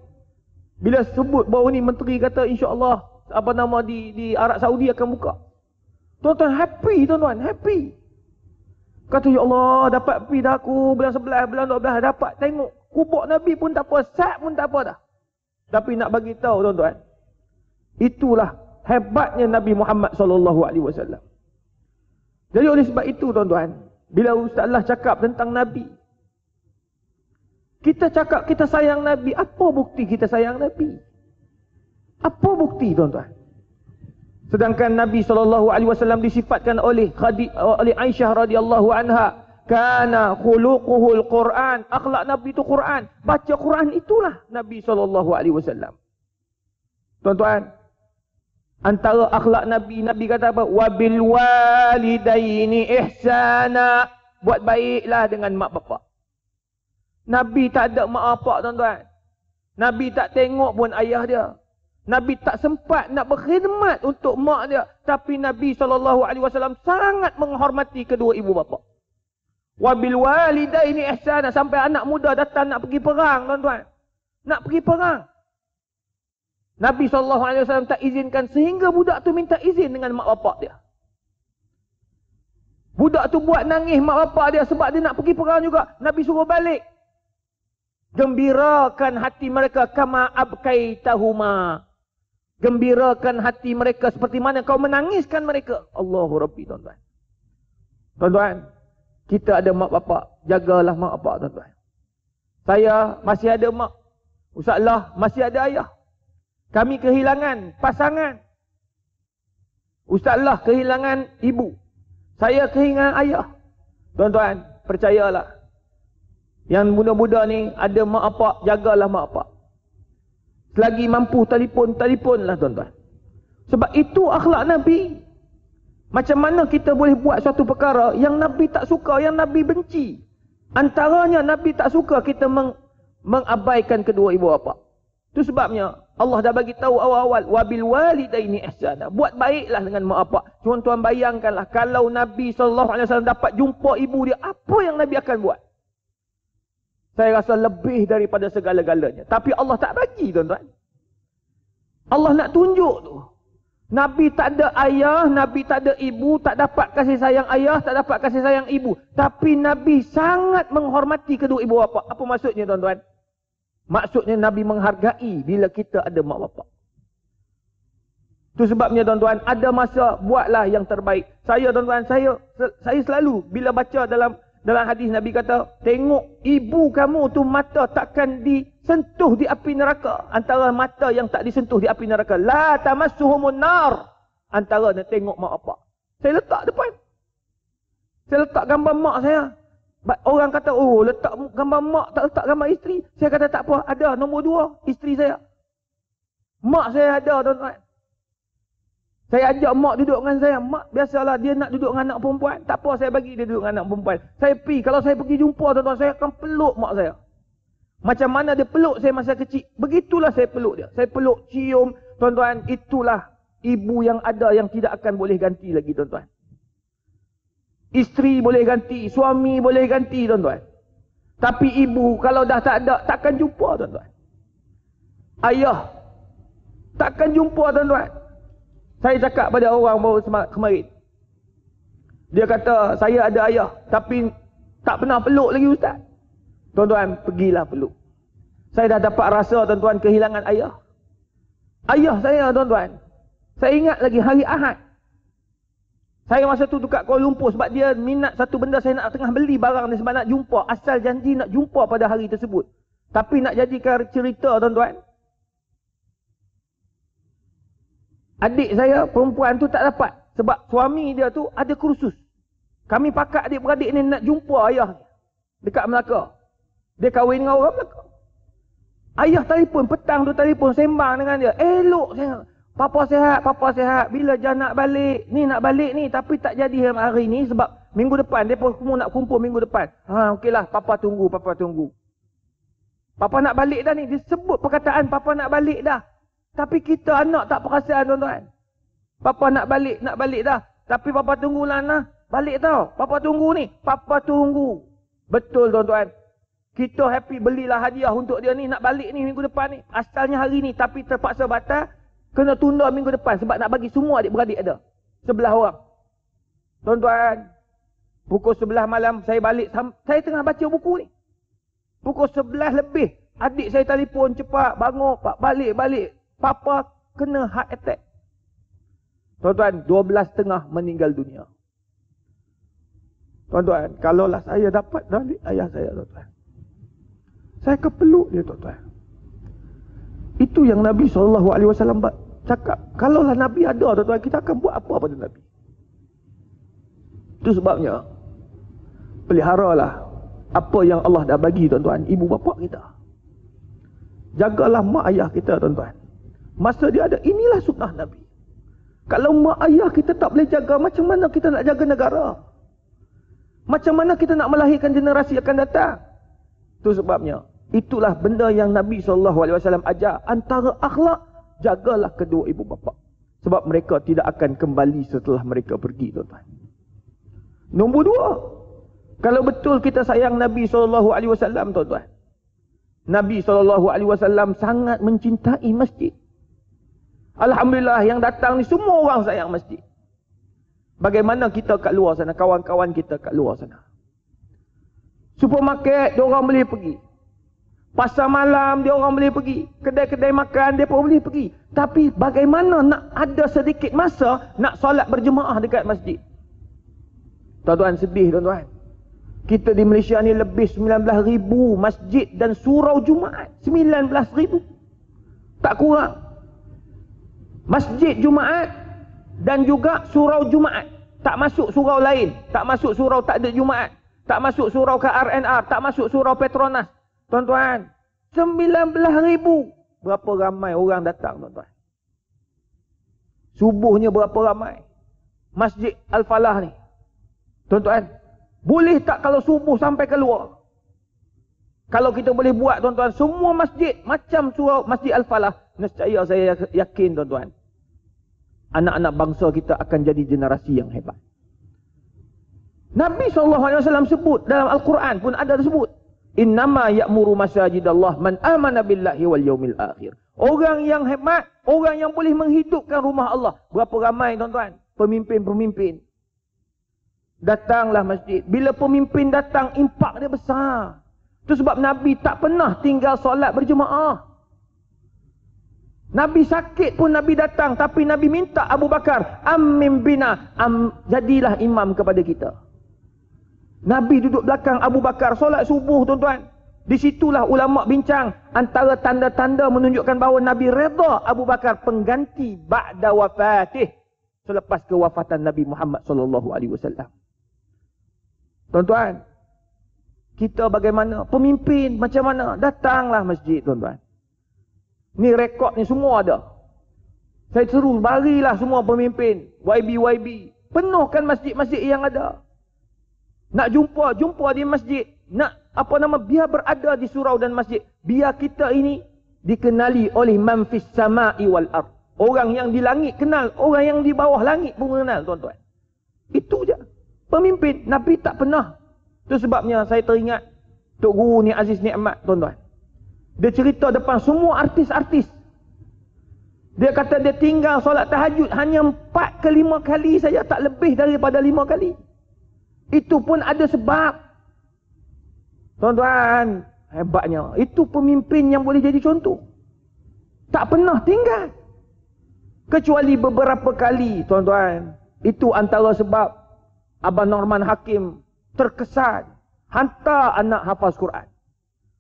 Bila sebut baru ni menteri kata insya-Allah di Arab Saudi akan buka. Tuan-tuan happy, tuan-tuan, happy. Kata ya Allah, dapat pergi dah aku bulan 11, bulan 12 dapat tengok kubur Nabi pun tak apa, sat pun tak apa dah. Tapi nak bagi tahu, tuan-tuan, itulah hebatnya Nabi Muhammad SAW. Jadi oleh sebab itu, tuan-tuan, bila Ustaz Allah cakap tentang Nabi, kita cakap kita sayang Nabi, apa bukti kita sayang Nabi? Apa bukti, tuan-tuan? Sedangkan Nabi SAW disifatkan oleh Aisyah radhiyallahu anha, kana khuluquhul Quran, akhlak Nabi itu Quran. Baca Quran itulah Nabi SAW. Tuan-tuan, antara akhlak Nabi, Nabi kata apa? Wabil walidaini ihsana, buat baiklah dengan mak bapak. Nabi tak ada mak bapak tuan-tuan. Nabi tak tengok pun ayah dia. Nabi tak sempat nak berkhidmat untuk mak dia. Tapi Nabi SAW sangat menghormati kedua ibu bapa. Wabil walidaini ihsana. Sampai anak muda datang nak pergi perang tuan-tuan. Nak pergi perang. Nabi SAW tak izinkan sehingga budak tu minta izin dengan mak bapak dia. Budak tu buat nangis mak bapak dia sebab dia nak pergi perang juga. Nabi suruh balik. Gembirakan hati mereka kama abkaitahuma. Gembirakan hati mereka seperti mana kau menangiskan mereka. Allahu Rabbi tuan-tuan. Tuan-tuan, kita ada mak bapak. Jagalah mak bapak tuan-tuan. Saya masih ada mak. Ustaz Allah masih ada ayah. Kami kehilangan pasangan. Ustaz Allah kehilangan ibu. Saya kehilangan ayah. Tuan-tuan, percayalah. Yang muda-muda ni ada mak bapak, jagalah mak bapak. Selagi mampu telefonlah tuan-tuan. Sebab itu akhlak Nabi. Macam mana kita boleh buat suatu perkara yang Nabi tak suka, yang Nabi benci. Antaranya Nabi tak suka kita mengabaikan kedua ibu bapa. Itu sebabnya Allah dah bagi tahu awal-awal wabil walidaini ihsana. Buat baiklah dengan mak bapak. Tuan-tuan bayangkanlah kalau Nabi SAW dapat jumpa ibu dia, apa yang Nabi akan buat? Saya rasa lebih daripada segala-galanya. Tapi Allah tak bagi tuan-tuan. Allah nak tunjuk tu. Nabi tak ada ayah, Nabi tak ada ibu, tak dapat kasih sayang ayah, tak dapat kasih sayang ibu. Tapi Nabi sangat menghormati kedua ibu bapa. Apa maksudnya tuan-tuan? Maksudnya Nabi menghargai bila kita ada mak bapak. Itu sebabnya tuan-tuan, ada masa buatlah yang terbaik. Saya tuan-tuan, saya selalu bila baca dalam hadis Nabi kata, tengok ibu kamu tu mata takkan disentuh di api neraka. Antara mata yang tak disentuh di api neraka. La tamassuhumun nar. Antara nak tengok mak bapak. Saya letak depan. Saya letak gambar mak saya. Orang kata, oh letak gambar mak, tak letak gambar isteri. Saya kata tak apa, ada nombor 2, isteri saya. Mak saya ada tuan-tuan. Saya ajak mak duduk dengan saya. Mak biasalah dia nak duduk dengan anak perempuan. Tak apa saya bagi dia duduk dengan anak perempuan. Saya pergi, kalau saya pergi jumpa tuan-tuan, saya akan peluk mak saya. Macam mana dia peluk saya masa kecil, begitulah saya peluk dia. Saya peluk, cium. Tuan-tuan, itulah ibu yang ada yang tidak akan boleh ganti lagi tuan-tuan. Isteri boleh ganti, suami boleh ganti tuan-tuan. Tapi ibu kalau dah tak ada, takkan jumpa tuan-tuan. Ayah, takkan jumpa tuan-tuan. Saya cakap pada orang baru kemarin. Dia kata, saya ada ayah, tapi tak pernah peluk lagi ustaz. Tuan-tuan, pergilah peluk. Saya dah dapat rasa tuan-tuan kehilangan ayah. Ayah saya tuan-tuan, saya ingat lagi hari Ahad. Saya masa tu dekat Kuala Lumpur sebab dia minat satu benda, saya nak tengah beli barang ni sebab nak jumpa. Asal janji nak jumpa pada hari tersebut. Tapi nak jadikan cerita tuan-tuan, adik saya perempuan tu tak dapat. Sebab suami dia tu ada kursus. Kami pakat adik-beradik ni nak jumpa ayah dekat Melaka. Dia kahwin dengan orang Melaka. Ayah telefon, petang tu telefon, sembang dengan dia. Elok saya. Papa sihat. Bila Jan nak balik? Ni nak balik ni. Tapi tak jadi hari ni sebab minggu depan. Mereka semua nak kumpul minggu depan. Okeylah. Papa tunggu. Papa nak balik dah ni. Dia sebut perkataan Papa nak balik dah. Tapi kita anak tak perasaan tuan-tuan. Papa nak balik dah. Tapi Papa tunggulah nah. Balik tau. Papa tunggu ni. Papa tunggu. Betul tuan-tuan. Kita happy belilah hadiah untuk dia ni. Nak balik ni minggu depan ni. Asalnya hari ni. Tapi terpaksa batal. Kena tunda minggu depan sebab nak bagi semua adik-beradik ada. 11 orang. Tuan-tuan, pukul 11 malam saya balik. Saya tengah baca buku ni. Pukul 11 lebih. Adik saya telefon cepat. Bangun, balik. Papa kena heart attack. Tuan-tuan, 12.30 meninggal dunia. Tuan-tuan, kalaulah saya dapat balik ayah saya tuan-tuan. Saya kepeluk dia tuan-tuan. Itu yang Nabi SAW cakap. Kalaulah Nabi ada tuan-tuan, kita akan buat apa pada Nabi? Itu sebabnya, peliharalah apa yang Allah dah bagi tuan-tuan, ibu bapa kita. Jagalah mak ayah kita tuan-tuan. Masa dia ada, inilah sunnah Nabi. Kalau mak ayah kita tak boleh jaga, macam mana kita nak jaga negara? Macam mana kita nak melahirkan generasi akan datang? Itu sebabnya, itulah benda yang Nabi SAW ajar. Antara akhlak, jagalah kedua ibu bapa. Sebab mereka tidak akan kembali setelah mereka pergi, tuan-tuan. Nombor dua, kalau betul kita sayang Nabi SAW, tuan-tuan. Nabi SAW sangat mencintai masjid. Alhamdulillah, yang datang ni semua orang sayang masjid. Bagaimana kita kat luar sana, kawan-kawan kita kat luar sana. Supermarket, dia orang boleh pergi. Pasar malam, dia orang boleh pergi. Kedai-kedai makan, dia pun boleh pergi. Tapi bagaimana nak ada sedikit masa nak solat berjemaah dekat masjid? Tuan-tuan, sedih tuan-tuan. Kita di Malaysia ni lebih 19,000 masjid dan surau Jumaat. 19,000. Tak kurang. Masjid Jumaat dan juga surau Jumaat. Tak masuk surau lain. Tak masuk surau tak ada Jumaat. Tak masuk surau KRNR. Tak masuk surau Petronas. Tuan-tuan, 19,000. Berapa ramai orang datang, tuan-tuan? Subuhnya berapa ramai? Masjid Al-Falah ni. Tuan-tuan, boleh tak kalau subuh sampai keluar? Kalau kita boleh buat, tuan-tuan, semua masjid macam surau Masjid Al-Falah, nescaya saya yakin, tuan-tuan, anak-anak bangsa kita akan jadi generasi yang hebat. Nabi SAW sebut dalam Al-Quran pun ada sebut, innama ya'muru masajidallah man amana billahi wal yaumil akhir. Orang yang hebat, orang yang boleh menghidupkan rumah Allah. Berapa ramai, tuan-tuan, pemimpin-pemimpin datanglah masjid. Bila pemimpin datang, impak dia besar. Itu sebab Nabi tak pernah tinggal solat berjemaah. Nabi sakit pun Nabi datang, tapi Nabi minta Abu Bakar, ammim bina, jadilah imam kepada kita. Nabi duduk belakang Abu Bakar solat subuh, tuan-tuan. Di situlah ulama bincang antara tanda-tanda menunjukkan bahawa Nabi redha Abu Bakar pengganti ba'da wafatih, selepas kewafatan Nabi Muhammad SAW. Tuan-tuan, kita bagaimana? Pemimpin macam mana? Datanglah masjid, tuan-tuan. Ni rekod ni semua ada. Saya seru, barilah semua pemimpin. YB. Penuhkan masjid-masjid yang ada. Nak jumpa di masjid. Nak biar berada di surau dan masjid. Biar kita ini dikenali oleh man fis sama'i wal ard. Orang yang di langit kenal, orang yang di bawah langit pun kenal, tuan-tuan. Itu je. Pemimpin, Nabi tak pernah. Itu sebabnya saya teringat Tok Guru ni Aziz Nikmat, tuan-tuan. Dia cerita depan semua artis-artis. Dia kata dia tinggal solat tahajud hanya 4 ke 5 kali saja, tak lebih daripada 5 kali. Itu pun ada sebab. Tuan-tuan, hebatnya. Itu pemimpin yang boleh jadi contoh. Tak pernah tinggal. Kecuali beberapa kali, tuan-tuan. Itu antara sebab Abang Norman Hakim terkesan hantar anak hafaz Quran.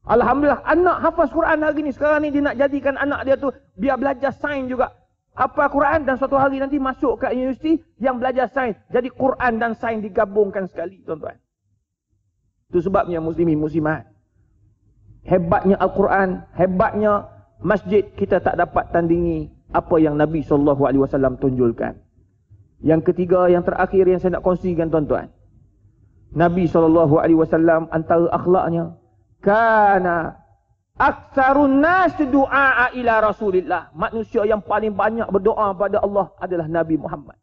Alhamdulillah, anak hafaz Quran hari ni, sekarang ni dia nak jadikan anak dia tu biar belajar sains juga. Hafaz Quran dan suatu hari nanti masuk ke universiti yang belajar sains. Jadi Quran dan sains digabungkan sekali, tuan-tuan. Itu sebabnya muslimin muslimat, hebatnya Al-Quran, hebatnya masjid, kita tak dapat tandingi apa yang Nabi SAW tunjulkan. Yang ketiga, yang terakhir yang saya nak kongsikan, tuan-tuan. Nabi SAW antara akhlaknya, kana aktsarun nas du'a ila Rasulillah. Manusia yang paling banyak berdoa pada Allah adalah Nabi Muhammad.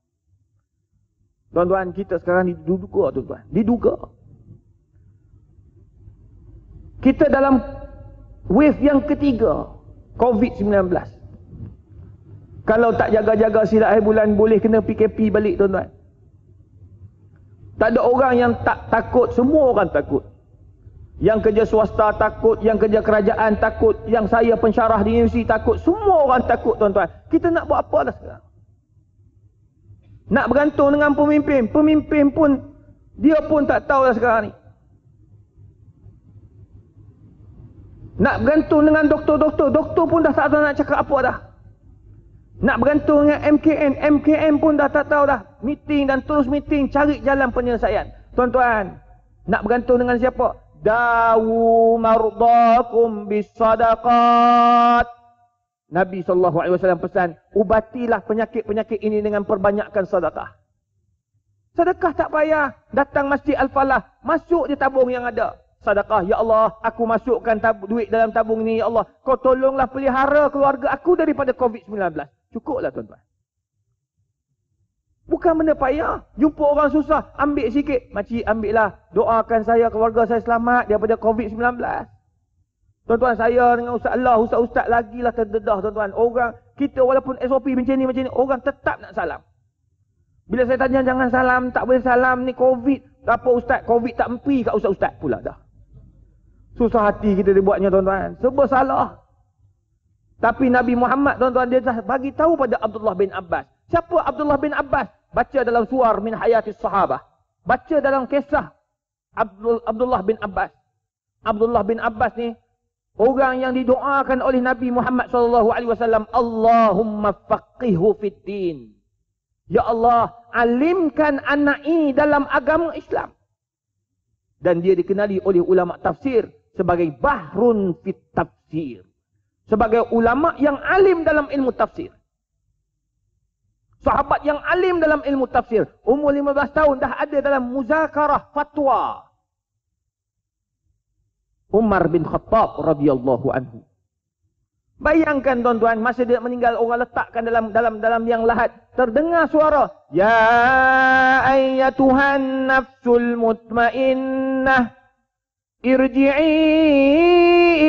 Tuan-tuan, kita sekarang diduga, tuan-tuan. Diduga. Kita dalam wave yang ketiga, COVID-19. Kalau tak jaga-jaga silap akhir bulan, boleh kena PKP balik, tuan-tuan. Tak ada orang yang tak takut, semua orang takut. Yang kerja swasta takut, yang kerja kerajaan takut, yang saya pensyarah di universiti takut, semua orang takut, tuan-tuan. Kita nak buat apa dah sekarang? Nak bergantung dengan pemimpin, pemimpin pun, dia pun tak tahu dah sekarang ni. Nak bergantung dengan doktor-doktor, doktor pun dah tak tahu nak cakap apa dah. Nak bergantung dengan MKN pun dah tak tahu dah. Meeting dan terus meeting, cari jalan penyelesaian. Tuan-tuan, nak bergantung dengan siapa? Dawu mardakum bisadaqat. Nabi SAW pesan, ubatilah penyakit-penyakit ini dengan perbanyakkan sedekah. Sedekah tak payah. Datang Masjid Al-Falah, masuk je tabung yang ada. sedekah. Ya Allah, aku masukkan duit dalam tabung ni. Ya Allah, kau tolonglah pelihara keluarga aku daripada COVID-19. Cukuplah tuan-tuan. Bukan benda payah. Jumpa orang susah, ambil sikit. Makcik, ambil lah. Doakan saya, keluarga saya selamat daripada COVID-19. Tuan-tuan, saya dengan Ustaz Allah, Ustaz-Ustaz lagi lah terdedah tuan-tuan. Orang, kita walaupun SOP macam ni, orang tetap nak salam. Bila saya tanya jangan salam, tak boleh salam ni COVID. Apa Ustaz, COVID tak empi kat Ustaz-Ustaz pula dah. Susah hati kita dibuatnya tuan-tuan. Serba salah. Tapi Nabi Muhammad tuan-tuan, dia dah bagi tahu pada Abdullah bin Abbas. Siapa Abdullah bin Abbas? Baca dalam suar min hayatis sahabah. Baca dalam kisah Abdullah bin Abbas. Abdullah bin Abbas ni orang yang didoakan oleh Nabi Muhammad SAW. Allahumma faqihhu fid din. Ya Allah, alimkan anak ini dalam agama Islam. Dan dia dikenali oleh ulama tafsir sebagai bahrun fit tafsir. Sebagai ulama yang alim dalam ilmu tafsir. Sahabat yang alim dalam ilmu tafsir. Umur 15 tahun dah ada dalam muzakarah fatwa. Umar bin Khattab radhiyallahu anhu. Bayangkan tuan-tuan, masa dia meninggal, orang letakkan dalam yang lahat. Terdengar suara, ya ayyatuhan nafsul mutmainnah, irji'i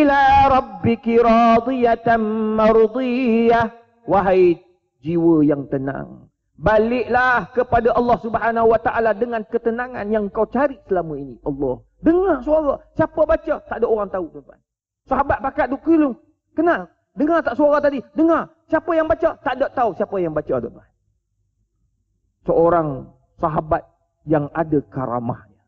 ila rabbiki radiyatan mardiyah. Wahai jiwa yang tenang, baliklah kepada Allah Subhanahu wa taala dengan ketenangan yang kau cari selama ini. Allah dengar suara. Siapa baca? Tak ada orang tahu tuan-tuan. Sahabat bakat dukilung, kenal. Dengar tak suara tadi? Dengar. Siapa yang baca? Tak ada tahu siapa yang baca tuan-tuan. Seorang sahabat yang ada karamahnya.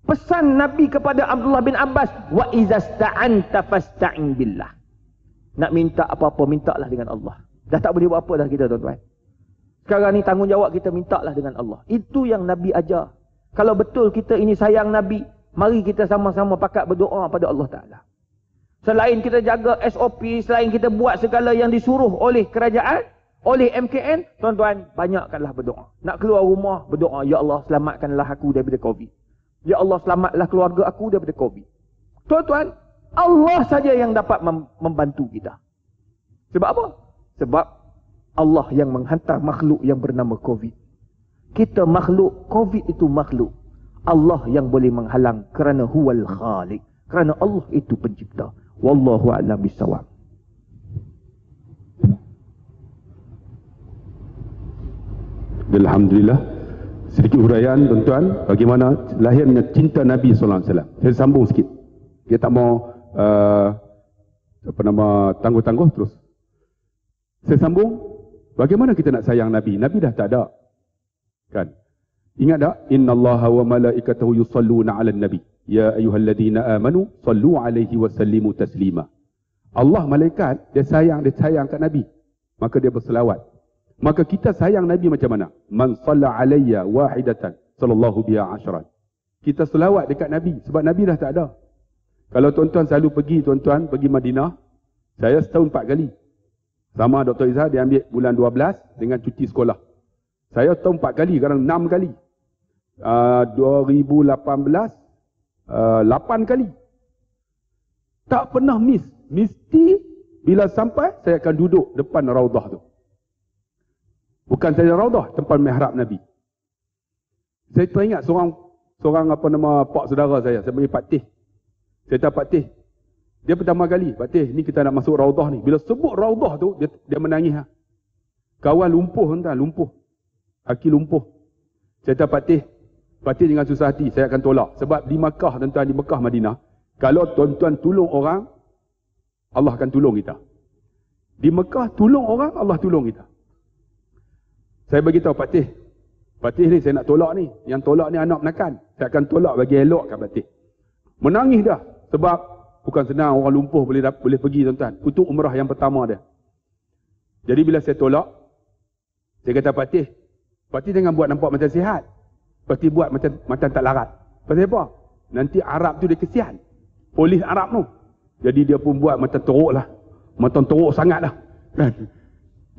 Pesan Nabi kepada Abdullah bin Abbas, wa izasta'anta fasta'in billah. Nak minta apa-apa, mintalah dengan Allah. Dah tak boleh buat apa dah kita tuan-tuan. Sekarang ni tanggungjawab kita, mintalah dengan Allah. Itu yang Nabi ajar. Kalau betul kita ini sayang Nabi, mari kita sama-sama pakat berdoa pada Allah Ta'ala. Selain kita jaga SOP, selain kita buat segala yang disuruh oleh kerajaan, oleh MKN, tuan-tuan, banyakkanlah berdoa. Nak keluar rumah, berdoa, ya Allah, selamatkanlah aku daripada COVID. Ya Allah, selamatlah keluarga aku daripada COVID. Tuan-tuan, Allah saja yang dapat membantu kita. Sebab apa? Sebab Allah yang menghantar makhluk yang bernama COVID. Kita makhluk, COVID itu makhluk. Allah yang boleh menghalang kerana huwal khaliq. Kerana Allah itu pencipta. Wallahu a'lam bissawab. Alhamdulillah. Sedikit huraian tuan-tuan, bagaimana lahirnya cinta Nabi SAW. Saya sambung sikit. Dia tak mau tangguh-tangguh terus. Saya sambung, bagaimana kita nak sayang Nabi? Nabi dah tak ada. Kan? Ingat tak? Innallaha wa malaikatahu yusalluna 'alan nabi. Ya ayyuhalladzina amanu sallu 'alaihi wa sallimu taslima. Allah malaikat dia sayang kat Nabi. Maka dia berselawat. Maka kita sayang Nabi macam mana? Man shalla 'alayya wahidatan sallallahu biha 'ashran. Kita selawat dekat Nabi sebab Nabi dah tak ada. Kalau tuan-tuan selalu pergi Madinah, saya setahun 4 kali. Sama Dr. Izzah, dia ambil bulan 12 dengan cuti sekolah. Saya setahun 4 kali, kadang 6 kali. 2018, 8 kali. Tak pernah miss. Mesti bila sampai, saya akan duduk depan Raudah tu. Bukan saja Raudah, tempat mihrab Nabi. Saya teringat seorang pak saudara saya panggil Pak Tih. Saya tahu Pak Tih. Dia pertama kali, Pak Tih, ni kita nak masuk Raudah ni. Bila sebut Raudah tu, dia menangis. Kawan lumpuh entah, lumpuh. Aki lumpuh. Saya tahu Pak Tih dengan susah hati, saya akan tolak. Sebab di Makkah, tuan-tuan, di Makkah, Madinah, kalau tuan-tuan tolong orang, Allah akan tolong kita. Di Makkah, tolong orang, Allah tolong kita. Saya beritahu Pak Tih ni saya nak tolak ni. Yang tolak ni anak menakan. Saya akan tolak bagi elok kat Pak Tih. Menangis dah. Sebab bukan senang orang lumpuh boleh pergi tuan-tuan. Untuk umrah yang pertama dia. Jadi bila saya tolak, saya kata Pak Tih jangan buat nampak macam sihat. Pak Tih buat macam tak larat. Pasal apa? Nanti Arab tu dia kesian. Polis Arab tu. Jadi dia pun buat macam teruk lah. Macam teruk sangat lah. Kan?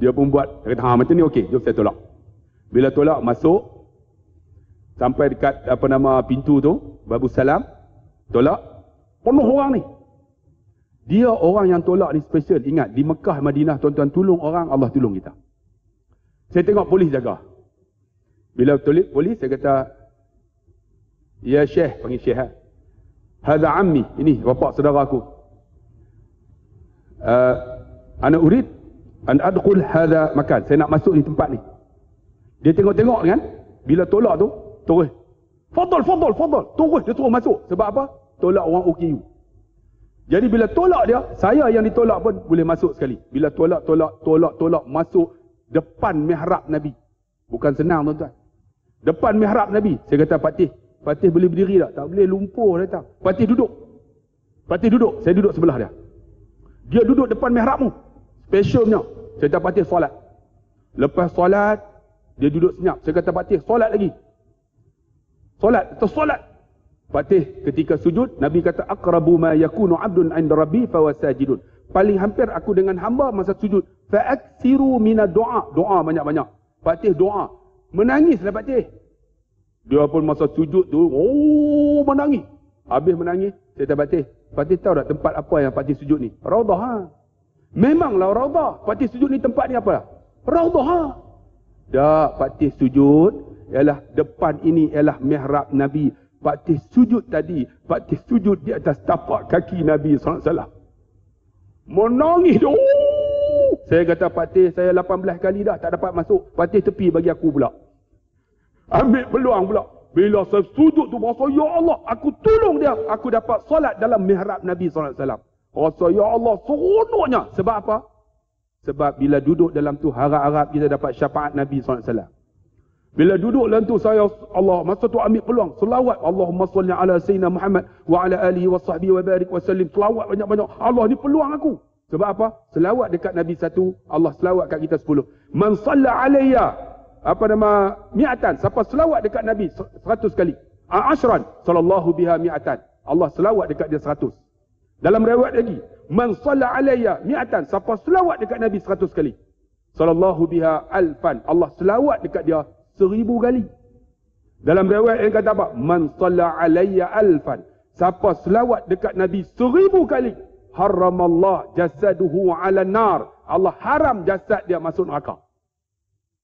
Dia pun buat, dia kata, macam ni okey, jom saya tolak. Bila tolak, masuk, Sampai dekat pintu tu, Babus Salam, tolak, penuh orang ni. Dia orang yang tolak ni special. Ingat, di Mekah, Madinah, tuan-tuan tolong orang, Allah tolong kita. Saya tengok polis jaga. Bila polis, saya kata, ya Syekh, panggil Syekh. Hadha ammi, ini bapa saudara aku. Ana urid an adkhul hadha makan. Saya nak masuk di tempat ni. Dia tengok-tengok kan, bila tolak tu, terus. Fadal. Terus dia suruh masuk. Sebab apa? Tolak orang OKU. Jadi bila tolak dia, saya yang ditolak pun boleh masuk sekali. Bila tolak masuk depan mihrab Nabi. Bukan senang tuan-tuan. Depan mihrab Nabi. Saya kata Patih boleh berdiri tak? Tak boleh, lumpur datang. Patih duduk. Saya duduk sebelah dia. Dia duduk depan mihrabmu. Specialnya. Saya kata Patih solat. Lepas solat, dia duduk senyap. Saya kata Patih solat lagi. Solat. Patih ketika sujud, Nabi kata aqrabu ma yakunu 'abdun 'inda rabbi fa huwa sajidun. Paling hampir aku dengan hamba masa sujud. Fa aksiru minad du'a. Doa banyak-banyak. Patih doa. Menangislah Patih. Dia pun masa sujud tu, menangis. Habis menangis, saya kata Patih tahu tak tempat apa yang Patih sujud ni? Raudah ha. Memanglah Raudah. Patih sujud ni tempat ni apa? Raudah ha. Tak, Patih sujud ialah depan ini ialah mihrab Nabi. Patih sujud tadi, Patih sujud di atas tapak kaki Nabi SAW. Menangis dia. Saya kata Patih, saya 18 kali dah tak dapat masuk. Patih tepi bagi aku pula. Ambil peluang pula. Bila saya sujud tu rasa, ya Allah, aku tolong dia. Aku dapat solat dalam mihrab Nabi SAW. Rasa, ya Allah, seronoknya. Sebab apa? Sebab bila duduk dalam tu, harap-harap kita dapat syafaat Nabi SAW. Bila duduk dalam tu, saya, Allah, masa tu ambil peluang. Selawat. Allahumma salli ala Sayyidina Muhammad wa ala alihi wa sahbihi wa barik wa sallim. Selawat banyak-banyak. Allah, ni peluang aku. Sebab apa? Selawat dekat Nabi 1, Allah selawat kat kita 10. Man salla alayya, mi'atan. Siapa selawat dekat Nabi 100 kali. Ashran, sallallahu biha mi'atan. Allah selawat dekat dia 100. Dalam riwayat lagi, man salla alayya mi'atan. Siapa selawat dekat Nabi 100 kali. Sallallahu biha alfan. Allah selawat dekat dia 1000 kali. Dalam riwayat yang kata apa? Man salla alayya alfan. Siapa selawat dekat Nabi 1000 kali. Haramallah jasaduhu ala nar. Allah haram jasad dia masuk neraka.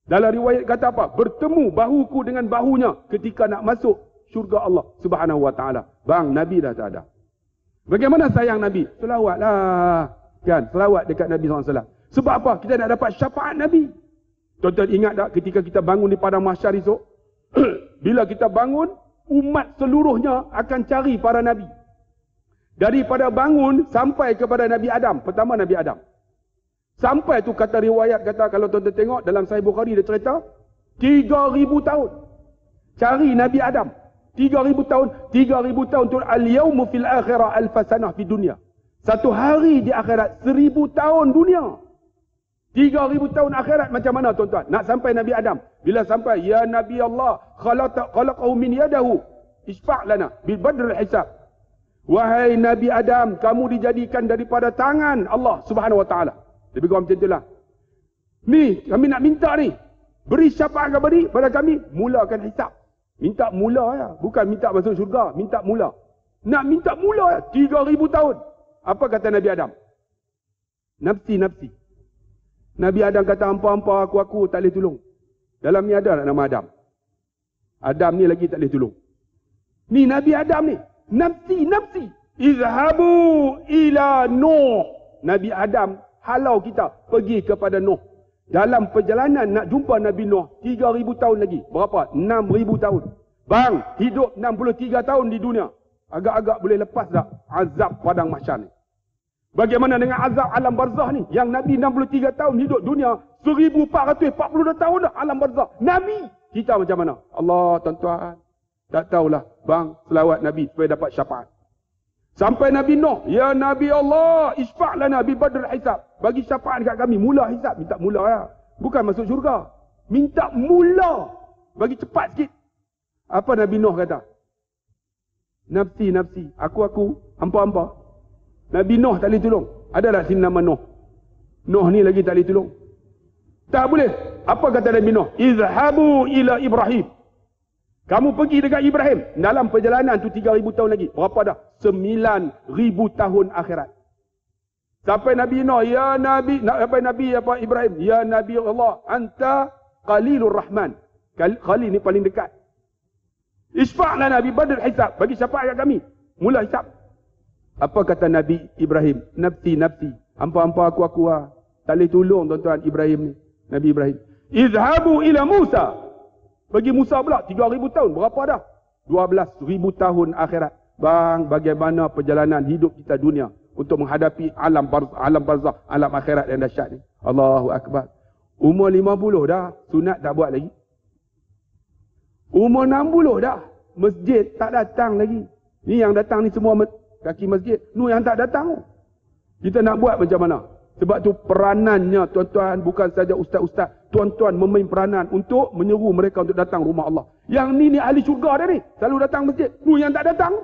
Dalam riwayat kata apa? Bertemu bahuku dengan bahunya ketika nak masuk syurga Allah Subhanahu wa taala. Bang, Nabi dah tak ada. Bagaimana sayang Nabi? Selawatlah. Kan? Selawat dekat Nabi SAW. Sebab apa? Kita nak dapat syafaat Nabi. Tuan-tuan ingat tak ketika kita bangun di padang mahsyar esok? Bila kita bangun, umat seluruhnya akan cari para Nabi. Daripada bangun sampai kepada Nabi Adam. Pertama Nabi Adam. Sampai tu kata riwayat, kata kalau tuan-tuan tengok dalam Sahih Bukhari dia cerita 3000 tahun cari Nabi Adam. 3000 tahun. 3000 tahun tu al-yawmu fil akhirah alfasanah fi dunia. Satu hari di akhirat 1000 tahun dunia. 3000 tahun akhirat macam mana tuan-tuan? Nak sampai Nabi Adam. Bila sampai, ya Nabi Allah, khalaqahu min yadahu, isfa' lana bil badr al-hisab. Wahai Nabi Adam, kamu dijadikan daripada tangan Allah Subhanahu wa taala. Lebih kurang macam itulah. Ni, kami nak minta ni. Beri syafaat kepada kami, mulakan hisab. Minta mula ya, bukan minta masuk syurga, minta mula. Nak minta mula ya, 3000 tahun. Apa kata Nabi Adam? Nafsi. Nabi Adam kata, hampa-hampa aku tak boleh tolong. Dalam ni ada nama Adam. Adam ni lagi tak boleh tolong. Ni Nabi Adam ni. Nafsi. Izhabu ila Nuh. Nabi Adam halau kita pergi kepada Nuh. Dalam perjalanan nak jumpa Nabi Nuh 3000 tahun lagi. Berapa? 6000 tahun. Bang, hidup 63 tahun di dunia. Agak-agak boleh lepas tak azab padang mahsyar ni? Bagaimana dengan azab alam barzah ni? Yang Nabi 63 tahun hidup dunia, 1442 tahun dah alam barzah. Nabi, kita macam mana? Allah, tuan-tuan, tak tahulah. Bang, selawat Nabi supaya dapat syafaat. Sampai Nabi Nuh, ya Nabi Allah, isfa' lana bil badr hisab. Bagi syafaat dekat kami, mula hisab. Minta mula ya. Bukan masuk syurga. Minta mula. Bagi cepat sikit. Apa Nabi Nuh kata? Nafsi. Aku. Hampa-hampa. Nabi Nuh tak boleh tolong. Ada tak sini nama Nuh? Nuh ni lagi tak boleh tolong. Tak boleh. Apa kata Nabi Nuh? Izhabu ila Ibrahim. Kamu pergi dekat Ibrahim. Dalam perjalanan tu 3,000 tahun lagi. Berapa dah? 9,000 tahun akhirat. Sampai Nabi Nuh, ya Nabi, sampai Nabi Ibrahim, ya Nabi Allah, anta Qalilur Rahman. Khalil ni paling dekat. Isfa' lana bi badal hisab. Bagi syafaat kat kami. Mula hisab. Apa kata Nabi Ibrahim? Nafsi, nafsi. Hampa-hampa aku lah. Tak boleh tolong tuan-tuan Ibrahim ni. Nabi Ibrahim. Izhabu ila Musa. Pergi Musa pula, 3,000 tahun. Berapa dah? 12,000 tahun akhirat. Bang, bagaimana perjalanan hidup kita dunia untuk menghadapi alam barzakh, alam akhirat yang dahsyat ni. Allahu Akbar. Umur 50 dah, sunat tak buat lagi. Umur 60 dah, masjid tak datang lagi. Ni yang datang ni semua kaki masjid. Nu yang tak datang. Kita nak buat macam mana? Sebab tu peranannya tuan-tuan bukan saja ustaz-ustaz. Tuan-tuan memain peranan untuk menyeru mereka untuk datang rumah Allah. Yang ni ahli syurga dia ni. Selalu datang masjid. Nu yang tak datang.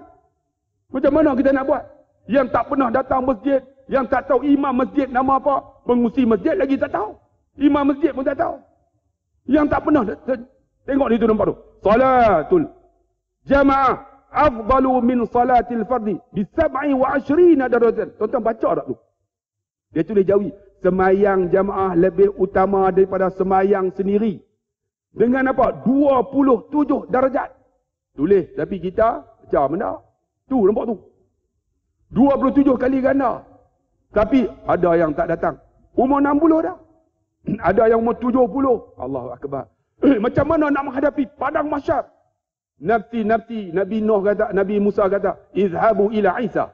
Macam mana kita nak buat? Yang tak pernah datang masjid. Yang tak tahu imam masjid nama apa. Pengusi masjid lagi tak tahu. Imam masjid pun tak tahu. Yang tak pernah. Tengok di tu nampak tu. Salatul jamaah afdalu min salatil fardi bi 27 darajat. Tuan-tuan baca tak tu? Dia tulis jawi. Semayang jamaah lebih utama daripada semayang sendiri. Dengan apa? 27 darjat. Tulis. Tapi kita, macam benda. Tu, nampak tu. 27 kali ganda. Tapi, ada yang tak datang. Umur 60 dah. Ada yang umur 70. Allahu Akbar. Macam mana nak menghadapi padang mahsyar? Nafsi, Nabi Nuh kata, Nabi Musa kata, izhabu ila Isa.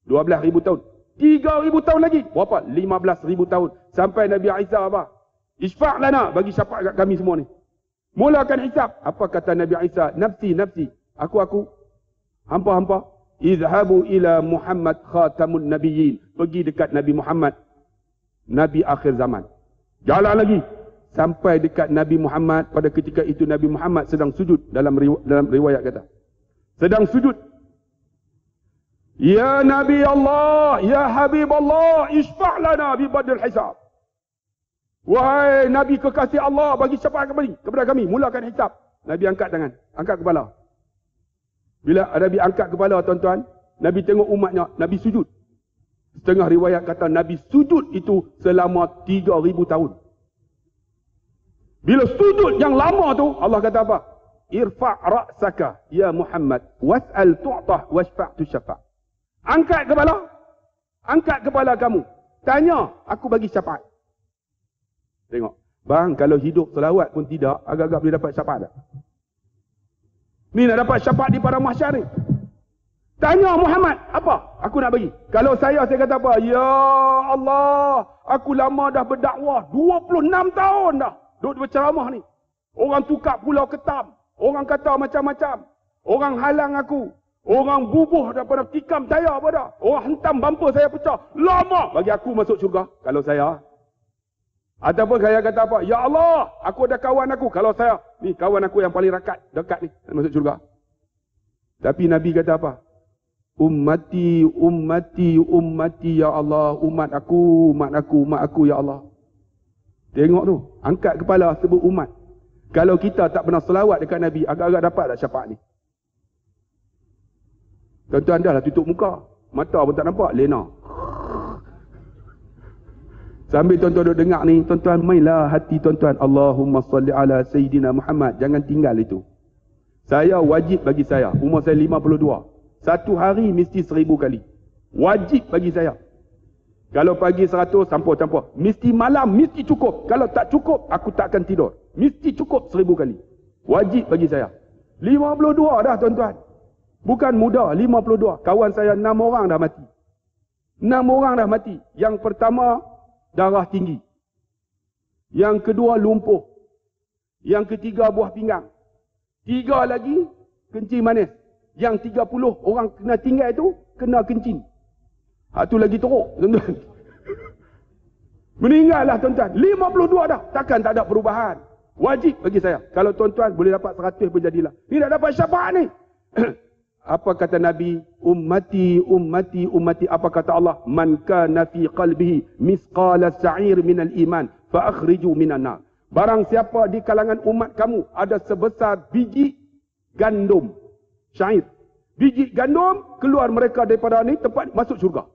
12,000 tahun. 3,000 tahun lagi. Berapa? 15,000 tahun. Sampai Nabi Isa apa? Isfa' lana. Bagi syafaat kat kami semua ni. Mulakan hisab. Apa kata Nabi Isa? Nafsi, nafsi. Aku. Hampa. Izhabu ila Muhammad khatamun nabiyyin. Pergi dekat Nabi Muhammad. Nabi akhir zaman. Jalan lagi. Sampai dekat Nabi Muhammad. Pada ketika itu Nabi Muhammad sedang sujud. Dalam riwayat kata. Sedang sujud. Ya Nabi Allah, ya Habib Allah, isfa' lana bi badal hisab. Wahai Nabi kekasih Allah, bagi syafaat kepada kami, mulakan hisab. Nabi angkat tangan, angkat kepala. Bila Nabi angkat kepala tuan-tuan, Nabi tengok umatnya, Nabi sujud. Setengah riwayat kata Nabi sujud itu selama 3,000 tahun. Bila sujud yang lama tu, Allah kata apa? Irfa' ra'saka ya Muhammad, was'al tu'tah wasfa' tusyfa'. Angkat kepala kamu. Tanya, aku bagi syafaat. Tengok. Bang, kalau hidup selawat pun tidak, agak-agak boleh dapat syafaat tak? Ni nak dapat syafaat di padang mahsyar ni. Tanya Muhammad, apa? Aku nak bagi. Kalau saya kata apa? Ya Allah, aku lama dah berdakwah. 26 tahun dah. Duduk berceramah ni. Orang tukar pulau ketam. Orang kata macam-macam. Orang halang aku. Orang bubuh daripada tikam saya apa dah. Orang hentam bumper saya pecah. Lama bagi aku masuk syurga. Kalau saya. Ataupun saya kata apa? Ya Allah, aku ada kawan aku. Kalau saya, ni kawan aku yang paling dekat ni. Masuk syurga. Tapi Nabi kata apa? Ummati ya Allah. Umat aku ya Allah. Tengok tu. Angkat kepala sebut umat. Kalau kita tak pernah selawat dekat Nabi, agak-agak dapat tak syafaat ni? Tuan-tuan dah lah tutup muka. Mata pun tak nampak. Lena. Sambil tuan-tuan duduk dengar ni, tuan-tuan mainlah hati tuan-tuan. Allahumma salli ala Sayyidina Muhammad. Jangan tinggal itu. Saya wajib bagi saya. Umur saya 52. Satu hari mesti 1000 kali. Wajib bagi saya. Kalau pagi 100, campur-campur. Mesti malam, mesti cukup. Kalau tak cukup, aku tak akan tidur. Mesti cukup 1000 kali. Wajib bagi saya. 52 dah tuan-tuan. Bukan muda, 52. Kawan saya 6 orang dah mati. 6 orang dah mati. Yang pertama, darah tinggi. Yang kedua, lumpuh. Yang ketiga, buah pinggang. 3 lagi, kencing manis. Yang 30 orang kena tinggal itu, kena kencing. Satu lagi teruk, tuan-tuan. Meninggal lah tuan-tuan. 52 dah. Takkan tak ada perubahan. Wajib bagi saya. Kalau tuan-tuan boleh dapat 100 pun jadilah. Ni nak dapat syafaat ni. Apa kata Nabi? Ummati. Apa kata Allah? Man kana fi qalbihi misqala sa'ir minal iman fa akhriju minan nar. Barang siapa di kalangan umat kamu ada sebesar biji gandum. Syair. Biji gandum keluar mereka daripada ni tempat masuk syurga.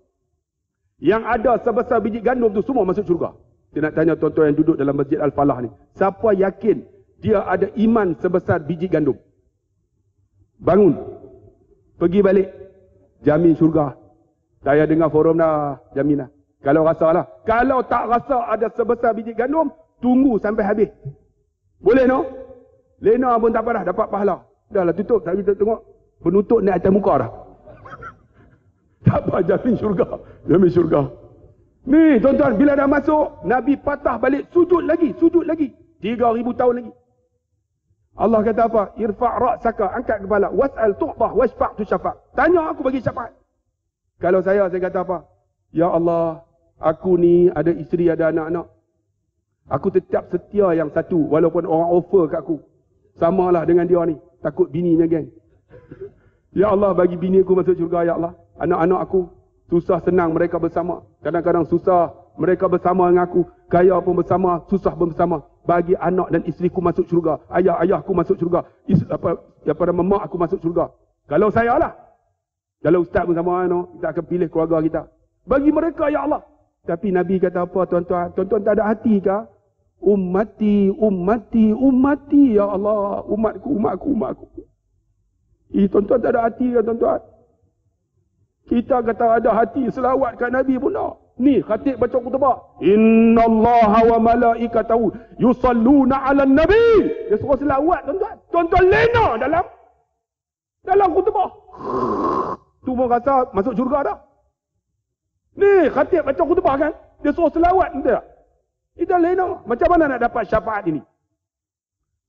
Yang ada sebesar biji gandum tu semua masuk syurga. Saya nak tanya tuan-tuan yang duduk dalam Masjid Al-Falah ni. Siapa yakin dia ada iman sebesar biji gandum? Bangun. Pergi balik. Jamin syurga. Saya dengar forum dah. Jamin dah. Kalau rasa lah. Kalau tak rasa ada sebesar biji gandum, tunggu sampai habis. Boleh no? Lena pun tak apa dah. Dapat pahala. Dah lah tutup. Tak kita tengok. Penutup naik atas muka dah. Tak apa, jamin syurga. Jamin syurga. Ni tuan-tuan, bila dah masuk, Nabi patah balik, sujud lagi. 3,000 tahun lagi. Allah kata apa? Irfa' ra'saka, angkat kepala. Was'al tu'tah, washfa' tu syafa'. Tanya aku bagi syafaat. Kalau saya kata apa? Ya Allah, aku ni ada isteri, ada anak-anak. Aku tetap setia yang satu, walaupun orang offer kat aku. Samalah dengan dia ni. Takut bini ni geng. Ya Allah, bagi bini aku masuk syurga, ya Allah. Anak-anak aku, susah senang mereka bersama. Kadang-kadang susah mereka bersama dengan aku. Kaya pun bersama, susah pun bersama. Bagi anak dan isteriku masuk syurga. Ayah-ayahku masuk syurga. Mak aku masuk syurga. Kalau saya lah. Kalau ustaz pun sama, kita akan pilih keluarga kita. Bagi mereka, ya Allah. Tapi Nabi kata apa, tuan-tuan? Tuan-tuan tak ada hati kah? Ummati, ummati, ummati, ya Allah. Umatku, umatku, umatku. Tuan-tuan tak ada hati kah, tuan-tuan? Kita kata ada hati, selawat kat Nabi pun tak. Ni khatib baca khutbah. Inna Allaha wa malaikatahu yusalluna 'alan nabi. Dia suruh selawat, tuan-tuan. Tuan-tuan lena dalam khutbah. Tu pun rasa masuk syurga dah. Ni khatib baca khutbah kan. Dia suruh selawat, betul tak? Kita lena. Macam mana nak dapat syafaat ini?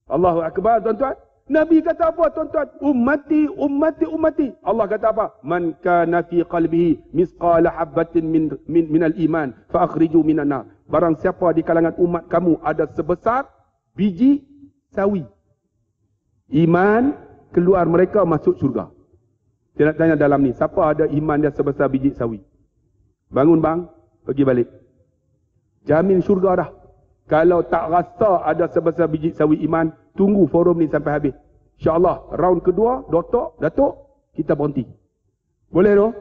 Allahu akbar, tuan-tuan. Nabi kata apa, tuan-tuan? Ummati, ummati, ummati. Allah kata apa? Man kana fi qalbihi misqala habatin min al-iman fa akhriju minan nar. Barang siapa di kalangan umat kamu ada sebesar biji sawi iman, keluar mereka masuk syurga. Saya nak tanya dalam ni, siapa ada iman dia sebesar biji sawi? Bangun bang, pergi balik. Jamin syurga dah. Kalau tak rasa ada sebesar biji sawi iman, tunggu forum ni sampai habis. InsyaAllah, round kedua, Datuk, kita berhenti. Boleh tak?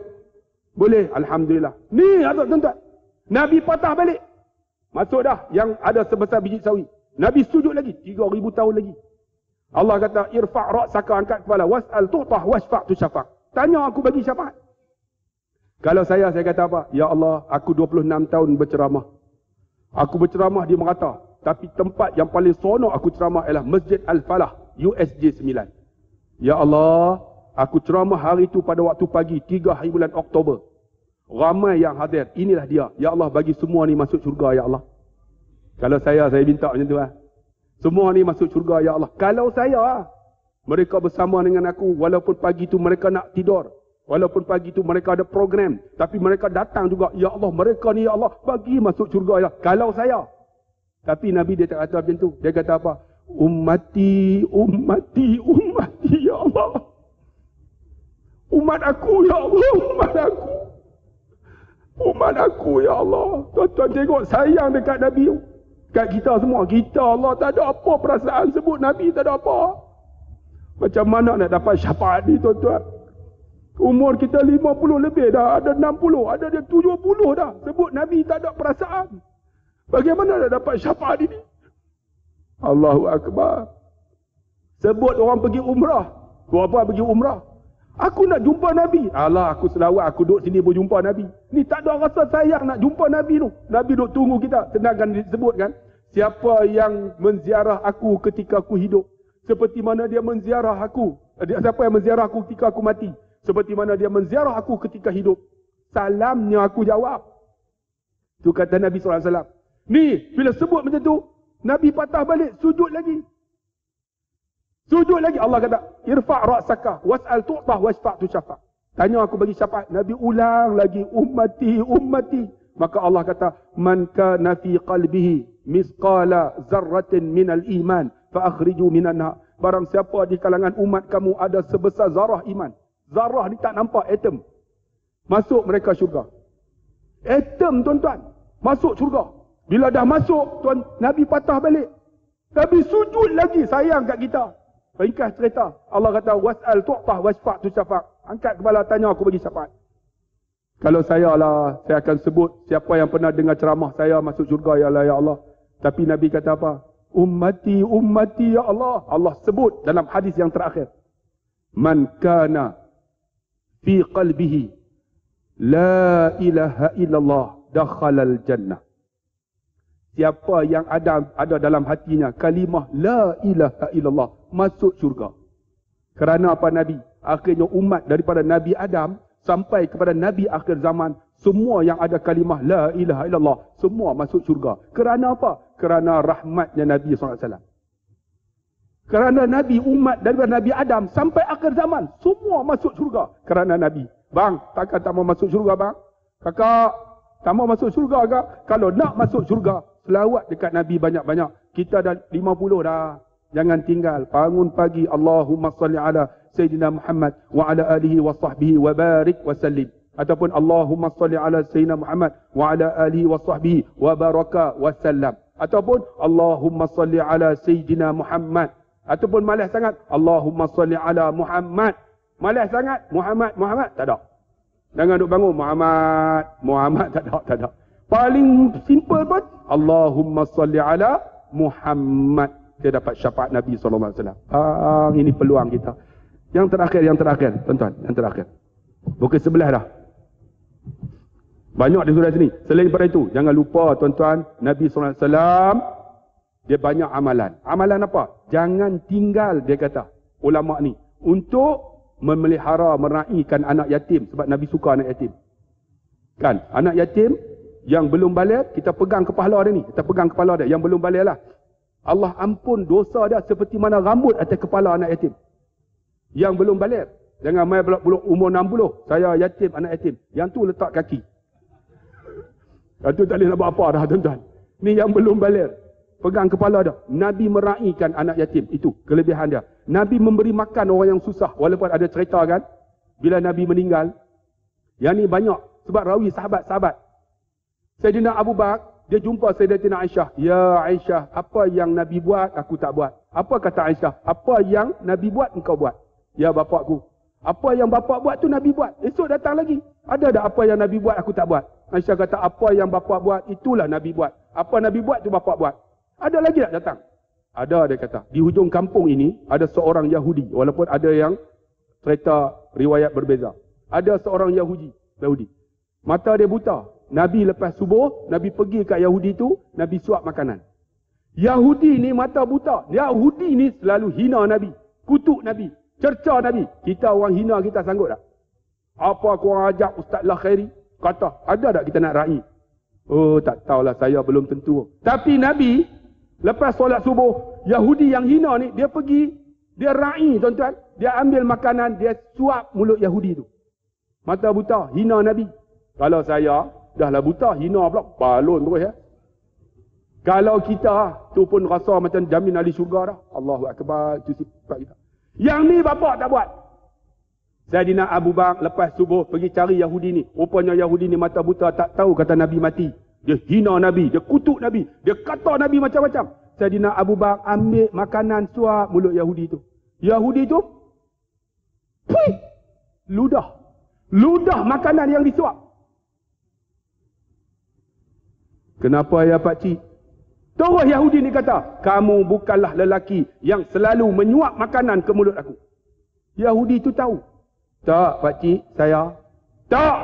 Boleh, Alhamdulillah. Ni, tuan-tuan. Nabi patah balik. Masuk dah yang ada sebesar biji sawi. Nabi sujud lagi, 3,000 tahun lagi. Allah kata, irfa' ra'saka, angkat kepala. Was'al tu'tah, washfa' tu syafa'. Tanya aku bagi syafaat. Kalau saya kata apa? Ya Allah, aku 26 tahun berceramah. Aku berceramah di merata. Tapi tempat yang paling seronok aku ceramah ialah Masjid Al-Falah, USJ 9. Ya Allah, aku ceramah hari itu pada waktu pagi, 3 hari bulan Oktober. Ramai yang hadir. Inilah dia. Ya Allah, bagi semua ni masuk syurga, ya Allah. Kalau saya minta macam tu lah. Semua ni masuk syurga, ya Allah. Kalau saya, mereka bersama dengan aku, walaupun pagi tu mereka nak tidur. Walaupun pagi tu mereka ada program. Tapi mereka datang juga. Ya Allah, mereka ni, ya Allah, bagi masuk syurga, ya. Kalau saya. Tapi Nabi dia tak kata macam tu. Dia kata apa? Ummati, ummati, ummati, ya Allah. Umat aku, ya Allah. Umat aku. Umat aku, ya Allah. Tuan-tuan tengok sayang dekat Nabi. Kat kita semua. Kita, Allah, tak ada apa perasaan sebut Nabi. Tak ada apa. Macam mana nak dapat syafaat ni, tuan-tuan? Umur kita 50 lebih dah. Ada 60. Ada dia 70 dah. Sebut Nabi tak ada perasaan. Bagaimana nak dapat syafaat ini? Allahu Akbar. Sebut orang pergi umrah. Berapa pergi umrah? Aku nak jumpa Nabi. Allah, aku selawat. Aku duduk sini pun jumpa Nabi. Ni tak ada rasa sayang nak jumpa Nabi tu. Nabi duduk tunggu kita. Sedangkan disebutkan, siapa yang menziarah aku ketika aku hidup, seperti mana dia menziarah aku. Siapa yang menziarah aku ketika aku mati, seperti mana dia menziarah aku ketika hidup, salamnya aku jawab. Tu kata Nabi SAW. Ni, bila sebut macam tu, Nabi patah balik, sujud lagi. Sujud lagi. Allah kata, irfa' ra'saka, was'al tu'tah, washfa' tu syafa'. Tanya aku bagi syafaat. Nabi ulang lagi, ummati, ummati. Maka Allah kata, man kana fi qalbihi misqala zarratin minal iman, fa akhriju minan nar. Barang siapa di kalangan umat kamu ada sebesar zarah iman. Zarah ni tak nampak, atom. Masuk mereka syurga. Atom, tuan-tuan. Masuk syurga. Bila dah masuk, Nabi patah balik. Nabi sujud lagi, sayang kat kita. Ringkas cerita. Allah kata, was'al tu'tah wasfa' tu syafa'. Angkat kepala, tanya, aku bagi syafaat. Kalau saya lah, saya akan sebut siapa yang pernah dengar ceramah saya masuk syurga, ya Allah, ya Allah. Tapi Nabi kata apa? Ummati, ummati, ya Allah. Allah sebut dalam hadis yang terakhir. Man kana fi qalbihi la ilaha illallah dakhalal jannah. Siapa yang ada dalam hatinya kalimah la ilaha illallah, masuk syurga. Kerana apa Nabi? Akhirnya umat daripada Nabi Adam sampai kepada Nabi akhir zaman, semua yang ada kalimah la ilaha illallah, semua masuk syurga. Kerana apa? Kerana rahmatnya Nabi SAW. Kerana Nabi, umat daripada Nabi Adam sampai akhir zaman, semua masuk syurga. Kerana Nabi. Bang, takkan tak mau masuk syurga bang? Kakak, tak mau masuk syurga ke? Kalau nak masuk syurga, selawat dekat Nabi banyak-banyak. Kita dah 50 dah. Jangan tinggal. Bangun pagi. Allahumma salli ala Sayyidina Muhammad wa ala alihi wa sahbihi wa barik wa sallim. Ataupun Allahumma salli ala Sayyidina Muhammad wa ala alihi wa sahbihi wa baraka wa sallam. Ataupun Allahumma salli ala Sayyidina Muhammad. Ataupun malas sangat Allahumma salli ala Muhammad. Malas sangat Muhammad, Muhammad. Tak ada. Jangan duk bangun Muhammad, Muhammad. Tak ada. Paling simple pun Allahumma salli ala Muhammad. Dia dapat syafaat Nabi SAW. Ini peluang kita. Yang terakhir, tuan-tuan. Yang terakhir. Bukan sebelah dah. Banyak di surah sini. Selain daripada itu, jangan lupa tuan-tuan, Nabi SAW, dia banyak amalan. Amalan apa? Jangan tinggal, dia kata, ulama ni, untuk memelihara, meraihkan anak yatim. Sebab Nabi suka anak yatim. Kan? Anak yatim yang belum balik, kita pegang kepala dia ni. Kita pegang kepala dia. Yang belum balik lah. Allah ampun dosa dia seperti mana rambut atas kepala anak yatim. Yang belum balik. Jangan main belum umur 60. Saya yatim, anak yatim. Yang tu letak kaki. Yang tu tak boleh nak buat apa dah tuan-tuan. Ni yang belum balik. Pegang kepala dia. Nabi meraihkan anak yatim. Itu kelebihan dia. Nabi memberi makan orang yang susah. Walaupun ada cerita kan. Bila Nabi meninggal. Yang ni banyak. Sebab rawi sahabat-sahabat. Sayyidina Abu Bakar. Dia jumpa Sayyidatina Aisyah. Ya Aisyah. Apa yang Nabi buat, aku tak buat. Apa kata Aisyah? Apa yang Nabi buat, engkau buat. Ya bapakku. Apa yang bapak buat tu Nabi buat. Esok datang lagi. Ada tak apa yang Nabi buat, aku tak buat. Aisyah kata, apa yang bapak buat, itulah Nabi buat. Apa Nabi buat tu bapak buat. Ada lagi tak datang? Ada, dia kata. Di hujung kampung ini, ada seorang Yahudi. Walaupun ada yang cerita riwayat berbeza. Ada seorang Yahudi. Mata dia buta. Nabi lepas subuh, Nabi pergi kat Yahudi tu, Nabi suap makanan. Yahudi ni mata buta. Yahudi ni selalu hina Nabi. Kutuk Nabi. Cerca Nabi. Kita orang hina, kita sanggup tak? Apa korang ajak Ustaz Lah Khairi? Kata, ada tak kita nak raih? Oh, tak tahulah, saya belum tentu. Tapi Nabi, lepas solat subuh, Yahudi yang hina ni, dia pergi, dia raih tuan-tuan. Dia ambil makanan, dia suap mulut Yahudi tu. Mata buta, hina Nabi. Kalau saya, dah lah buta, hina pula, balon terus ya. Kalau kita, tu pun rasa macam jamin ahli syurga dah. Allahu Akbar, itu sifat kita. Yang ni bapak tak buat. Sayyidina Abu Bakar lepas subuh pergi cari Yahudi ni. Rupanya Yahudi ni mata buta, tak tahu kata Nabi mati. Dia hina Nabi, dia kutuk Nabi, dia kata Nabi macam-macam. Sayyidina Abu Bakar ambil makanan suap mulut Yahudi tu. Yahudi tu, ludah makanan yang disuap. Kenapa ya pakcik? Terus Yahudi ni kata, kamu bukanlah lelaki yang selalu menyuap makanan ke mulut aku. Yahudi tu tahu. Tak pakcik, saya. Tak.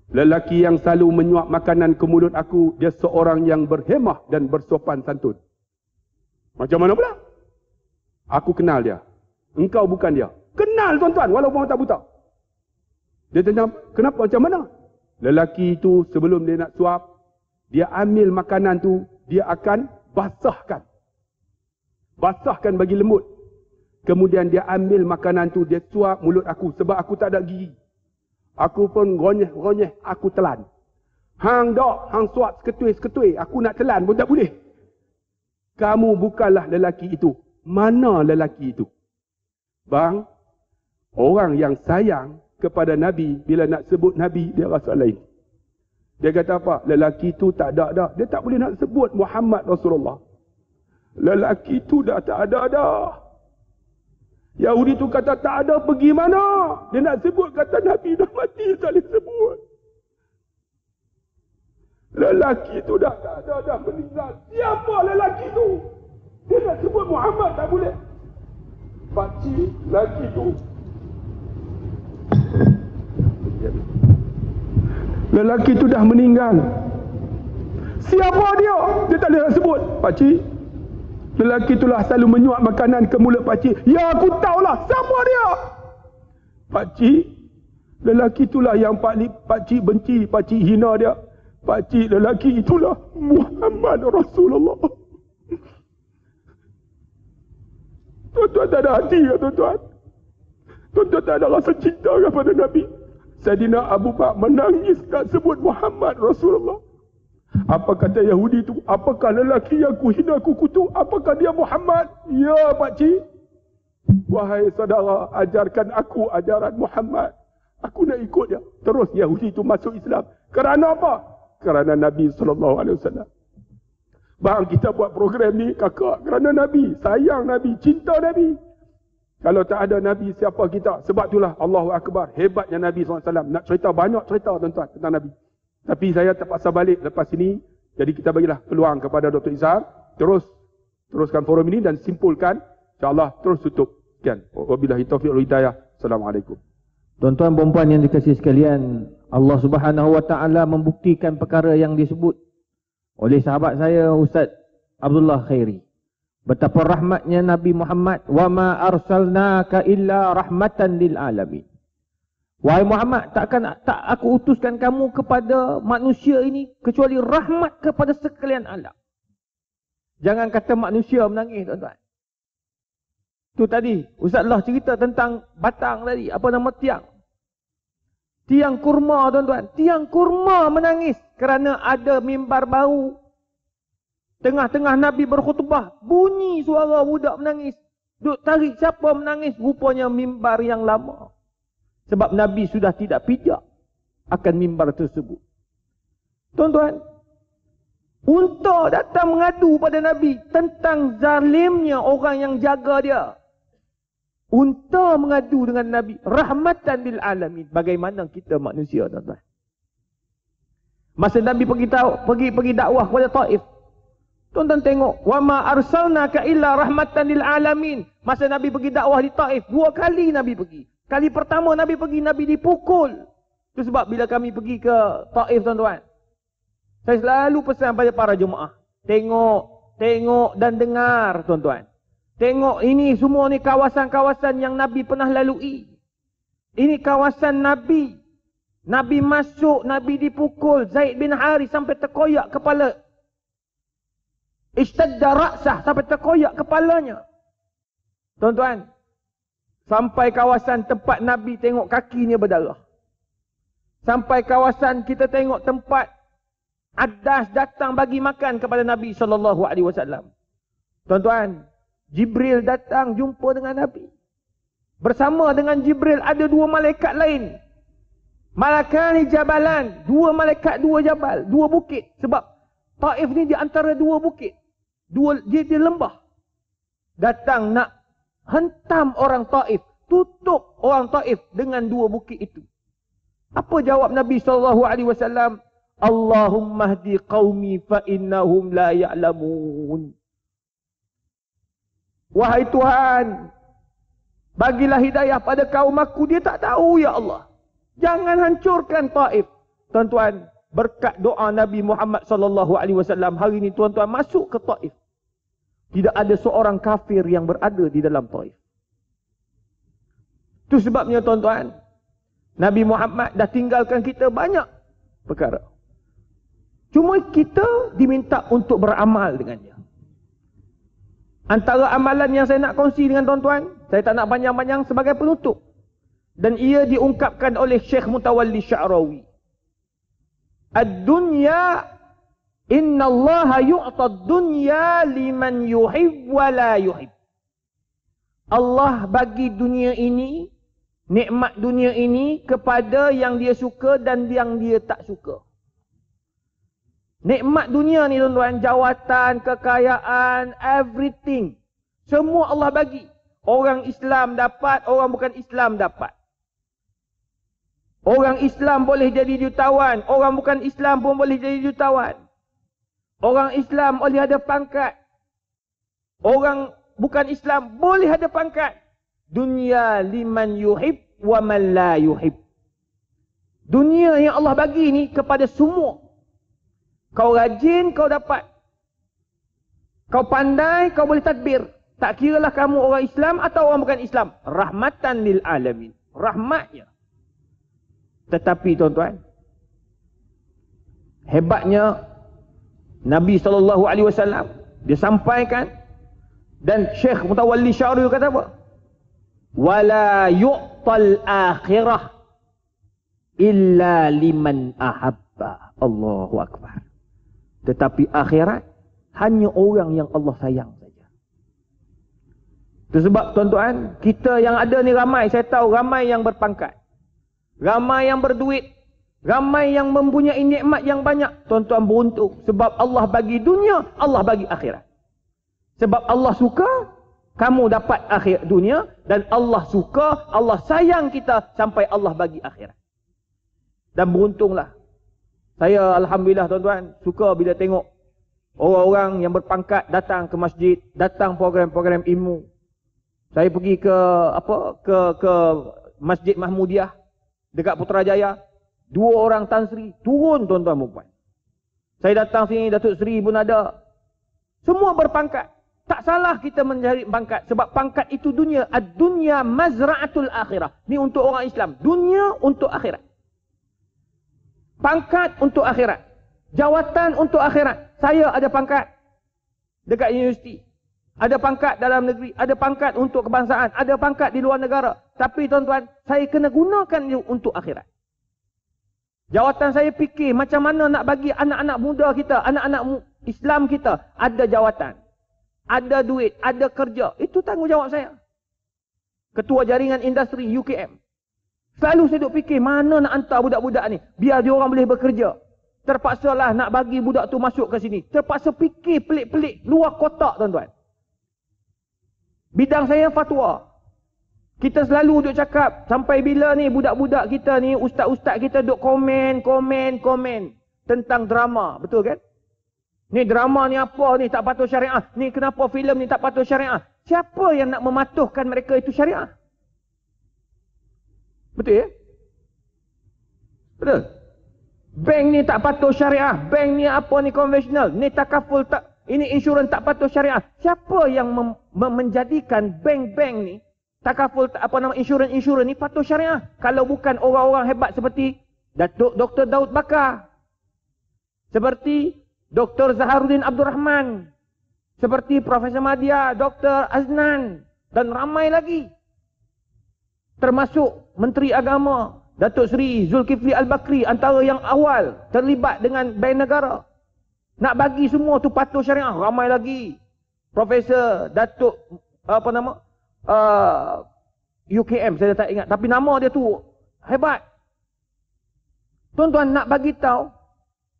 Lelaki yang selalu menyuap makanan ke mulut aku, dia seorang yang berhemah dan bersopan santun. Macam mana pula? Aku kenal dia. Engkau bukan dia. Kenal tuan-tuan, walaupun tak buta. Dia tanya, kenapa macam mana? Lelaki itu sebelum dia nak suap, dia ambil makanan tu, dia akan basahkan. Basahkan bagi lembut. Kemudian dia ambil makanan tu, dia suap mulut aku. Sebab aku tak ada gigi. Aku pun ronyeh, aku telan. Hang dok, hang suap seketui-seketui. Aku nak telan pun tak boleh. Kamu bukanlah lelaki itu. Mana lelaki itu? Bang, orang yang sayang kepada Nabi, bila nak sebut Nabi, dia rasa lain. Dia kata apa? Lelaki itu tak ada dah. Dia tak boleh nak sebut Muhammad Rasulullah. Lelaki itu dah tak ada dah. Yahudi tu kata tak ada pergi mana. Dia nak sebut kata Nabi dah mati, tak boleh sebut. Lelaki tu dah meninggal. Siapa lelaki tu? Dia nak sebut Muhammad tak boleh. Pakcik lelaki tu. Lelaki tu dah meninggal. Siapa dia? Dia tak boleh nak sebut. Pakcik, lelaki itulah selalu menyuap makanan ke mulut pakcik. Ya, aku tahulah siapa dia. Pakcik, lelaki itulah yang pakcik benci, pakcik hina dia. Pakcik, lelaki itulah Muhammad Rasulullah. Tuan-tuan tak ada hati ke tuan-tuan? Tuan-tuan tak ada rasa cinta kepada Nabi? Saidina Abu Bakar menangis tak sebut Muhammad Rasulullah. Apa kata Yahudi itu? Apakah lelaki yang kuhina ku kutuk? Apakah dia Muhammad? Ya pakcik. Wahai saudara, ajarkan aku ajaran Muhammad. Aku nak ikut dia. Terus Yahudi itu masuk Islam. Kerana apa? Kerana Nabi SAW. Bang, kita buat program ni kakak kerana Nabi. Sayang Nabi, cinta Nabi. Kalau tak ada Nabi, siapa kita? Sebab itulah Allahu Akbar. Hebatnya Nabi SAW. Nak cerita banyak cerita tuan-tuan tentang Nabi. Tapi saya terpaksa balik lepas ini. Jadi kita bagilah peluang kepada Dr. Izhar. Teruskan forum ini dan simpulkan. InsyaAllah terus tutup. Sekian. Wabillahi taufiq wal hidayah. Assalamualaikum. Tuan-tuan dan puan yang dikasihi sekalian, Allah Subhanahu wa taala membuktikan perkara yang disebut oleh sahabat saya Ustaz Abdullah Khairi. Betapa rahmatnya Nabi Muhammad, wa ma arsalnaka illa rahmatan lil alamin. Wahai Muhammad, tak aku utuskan kamu kepada manusia ini kecuali rahmat kepada sekalian alam. Jangan kata manusia menangis tuan-tuan. Tu tadi Ustaz Allah cerita tentang batang tadi, apa nama tiang. Tiang kurma tuan-tuan. Tiang kurma menangis kerana ada mimbar baru. Tengah-tengah Nabi berkhutbah, bunyi suara budak menangis. Duk tarik siapa menangis? Rupanya mimbar yang lama. Sebab Nabi sudah tidak pijak akan mimbar tersebut. Tuan-tuan, unta datang mengadu pada Nabi tentang zalimnya orang yang jaga dia. Unta mengadu dengan Nabi, rahmatan lil alamin. Bagaimana kita manusia, tuan-tuan? Masa Nabi pergi dakwah kepada Taif, tuan-tuan tengok, wa ma arsalnaka illa rahmatan lil alamin. Masa Nabi pergi dakwah di Taif, 2 kali Nabi pergi. Kali pertama Nabi pergi, Nabi dipukul. Itu sebab bila kami pergi ke Taif, tuan-tuan, saya selalu pesan pada para jemaah, tengok dan dengar, tuan-tuan. Tengok ini semua ni kawasan-kawasan yang Nabi pernah lalui. Ini kawasan Nabi. Nabi masuk, Nabi dipukul. Zaid bin Harith sampai terkoyak kepala. Ishtadda ra'sah, sampai terkoyak kepalanya. Tuan-tuan, sampai kawasan tempat Nabi tengok kakinya berdarah. Sampai kawasan kita tengok tempat Adas datang bagi makan kepada Nabi SAW. Tuan-tuan, Jibril datang jumpa dengan Nabi. Bersama dengan Jibril ada 2 malaikat lain. Malakani jabalan. 2 malaikat, 2 jabal. 2 bukit. Sebab Taif ni di antara 2 bukit. Dia lembah. Datang nak hentam orang Taif. Tutup orang Taif dengan 2 bukit itu. Apa jawab Nabi SAW? Allahumma hdi qaumi fa innahum la ya'lamun. Wahai Tuhan, bagilah hidayah pada kaum aku, dia tak tahu ya Allah. Jangan hancurkan Taif. Tuan-tuan, berkat doa Nabi Muhammad SAW, hari ini tuan-tuan masuk ke Taif. Tidak ada seorang kafir yang berada di dalam Taif. Itu sebabnya tuan-tuan, Nabi Muhammad dah tinggalkan kita banyak perkara. Cuma kita diminta untuk beramal dengannya. Antara amalan yang saya nak kongsi dengan tuan-tuan, saya tak nak panjang-panjang sebagai penutup. Dan ia diungkapkan oleh Syekh Mutawalli Sya'rawi. Ad-dunya, inna allaha yu'ta dunya liman yuhib wa la yuhib. Allah bagi dunia ini, nikmat dunia ini kepada yang dia suka dan yang dia tak suka. Nikmat dunia ni tuan-tuan, jawatan, kekayaan, everything. Semua Allah bagi. Orang Islam dapat, orang bukan Islam dapat. Orang Islam boleh jadi jutawan, orang bukan Islam pun boleh jadi jutawan. Orang Islam boleh ada pangkat, orang bukan Islam boleh ada pangkat. Dunia liman yuhib wa man la yuhib. Dunia yang Allah bagi ni kepada semua. Kau rajin, kau dapat. Kau pandai, kau boleh tadbir. Tak kiralah kamu orang Islam atau orang bukan Islam. Rahmatan lil alamin. Rahmatnya. Tetapi tuan-tuan, hebatnya Nabi SAW, dia sampaikan, dan Syekh Mutawalli Syarul kata apa? Wala yu'tal akhirah illa liman ahabba. Allahu Akbar. Tetapi akhirat hanya orang yang Allah sayang saja. Itu sebab tuan-tuan, kita yang ada ni ramai, saya tahu ramai yang berpangkat, ramai yang berduit, ramai yang mempunyai nikmat yang banyak. Tuan-tuan beruntung sebab Allah bagi dunia, Allah bagi akhirat. Sebab Allah suka kamu dapat akhir dunia, dan Allah suka, Allah sayang kita sampai Allah bagi akhirat. Dan beruntunglah. Saya alhamdulillah tuan-tuan suka bila tengok orang-orang yang berpangkat datang ke masjid, datang program-program ilmu. Saya pergi ke Masjid Mahmudiyah dekat Putrajaya. 2 orang Tan Sri turun tuan-tuan perempuan. Saya datang sini, Datuk Sri pun ada. Semua berpangkat. Tak salah kita mencari pangkat, sebab pangkat itu dunia. Ad-dunya mazra'atul akhirah. Ni untuk orang Islam. Dunia untuk akhirat. Pangkat untuk akhirat. Jawatan untuk akhirat. Saya ada pangkat dekat universiti. Ada pangkat dalam negeri. Ada pangkat untuk kebangsaan. Ada pangkat di luar negara. Tapi tuan-tuan, saya kena gunakan dia untuk akhirat. Jawatan saya fikir macam mana nak bagi anak-anak muda kita, anak-anak Islam kita ada jawatan, ada duit, ada kerja. Itu tanggungjawab saya. Ketua Jaringan Industri UKM. Selalu saya duk fikir mana nak hantar budak-budak ni biar dia orang boleh bekerja. Terpaksalah nak bagi budak tu masuk ke sini. Terpaksa fikir pelik-pelik luar kotak tuan-tuan. Bidang saya fatwa. Kita selalu duk cakap sampai bila ni budak-budak kita ni, ustaz-ustaz kita duk komen tentang drama. Betul kan? Ni drama ni apa ni tak patuh syariah. Ni kenapa filem ni tak patuh syariah. Siapa yang nak mematuhkan mereka itu syariah? Betul ya? Betul. Bank ni tak patuh syariah. Bank ni apa ni konvensional. Ni takaful tak, ini insurans tak patuh syariah. Siapa yang menjadikan bank-bank ni takaful insurans ni patuh syariah? Kalau bukan orang-orang hebat seperti Datuk Dr. Daud Bakar, seperti Dr. Zaharuddin Abdul Rahman, seperti Profesor Madya, Dr. Aznan, dan ramai lagi. Termasuk Menteri Agama Datuk Seri Zulkifli Al-Bakri, antara yang awal terlibat dengan Bank Negara. Nak bagi semua tu patuh syariah. Ramai lagi. Profesor Datuk UKM, saya tak ingat. Tapi nama dia tu hebat. Tuan-tuan nak bagi tahu,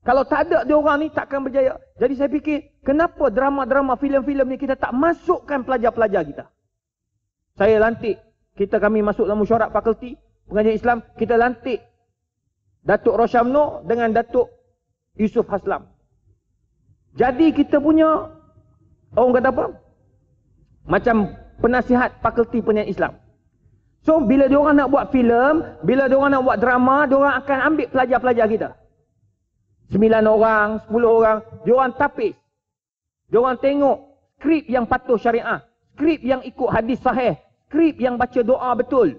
kalau tak ada dia orang ni takkan berjaya. Jadi saya fikir, kenapa drama-drama, filem-filem ni kita tak masukkan pelajar-pelajar kita? Saya lantik, kami masuk dalam mesyuarat fakulti pengajian Islam, kita lantik Datuk Roshamno dengan Datuk Yusuf Haslam. Jadi kita punya, orang kata apa? Macam penasihat fakulti pendidikan Islam. So bila diorang nak buat filem, bila diorang nak buat drama, diorang akan ambil pelajar-pelajar kita. 9 orang, 10 orang, diorang tapis. Diorang tengok skrip yang patuh syariah, skrip yang ikut hadis sahih, skrip yang baca doa betul.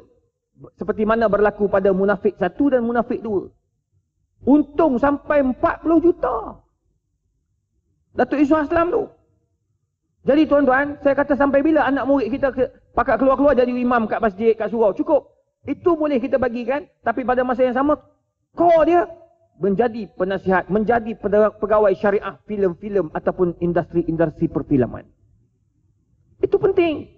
Seperti mana berlaku pada Munafik 1 dan Munafik 2. Untung sampai 40 juta. Datuk Yusuf Haslam tu. Jadi tuan-tuan, saya kata sampai bila anak murid kita pakat keluar-keluar jadi imam kat masjid, kat surau. Cukup. Itu boleh kita bagikan. Tapi pada masa yang sama, core dia menjadi penasihat, menjadi pegawai syariah, filem-filem ataupun industri-industri perfilman. Itu penting.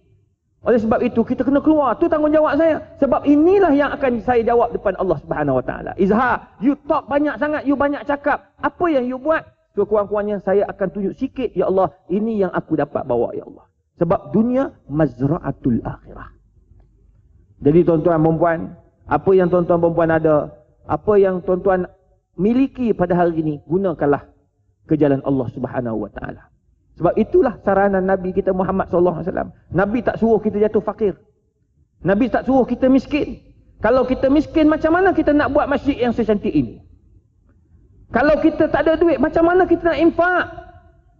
Oleh sebab itu kita kena keluar. Itu tanggungjawab saya. Sebab inilah yang akan saya jawab depan Allah Subhanahu Wa Taala. Izhar, you talk banyak sangat, you banyak cakap. Apa yang you buat? Sekurang-kurangnya saya akan tunjuk sikit, ya Allah, ini yang aku dapat bawa, ya Allah. Sebab dunia mazra'atul akhirah. Jadi tuan-tuan dan puan, apa yang tuan-tuan dan puan ada, apa yang tuan-tuan miliki pada hari ini, gunakanlah ke jalan Allah Subhanahu wa taala. Sebab itulah saranan Nabi kita Muhammad sallallahu alaihi wasallam. Nabi tak suruh kita jatuh fakir. Nabi tak suruh kita miskin. Kalau kita miskin, macam mana kita nak buat masjid yang secantik ini? Kalau kita tak ada duit, macam mana kita nak infak?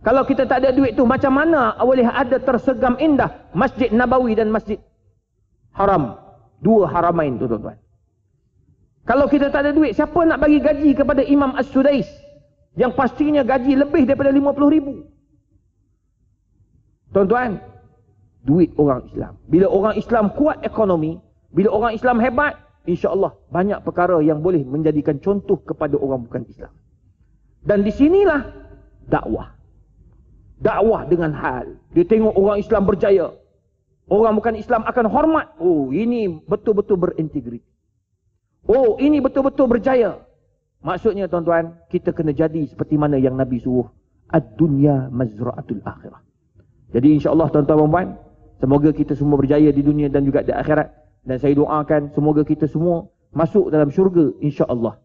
Kalau kita tak ada duit tu, macam mana boleh ada tersegam indah Masjid Nabawi dan Masjid Haram? Dua haramain tu tuan-tuan. Kalau kita tak ada duit, siapa nak bagi gaji kepada Imam As-Sudais yang pastinya gaji lebih daripada 50,000? Tuan-tuan, duit orang Islam. Bila orang Islam kuat ekonomi, bila orang Islam hebat, insya-Allah banyak perkara yang boleh menjadikan contoh kepada orang bukan Islam. Dan di sinilah dakwah. Dakwah dengan hal. Dia tengok orang Islam berjaya, orang bukan Islam akan hormat. Oh, ini betul-betul berintegriti. Oh, ini betul-betul berjaya. Maksudnya tuan-tuan, kita kena jadi seperti mana yang Nabi suruh. Ad-dunya mazra'atul akhirah. Jadi insya-Allah tuan-tuan dan puan, semoga kita semua berjaya di dunia dan juga di akhirat. Dan saya doakan semoga kita semua masuk dalam syurga insya-Allah.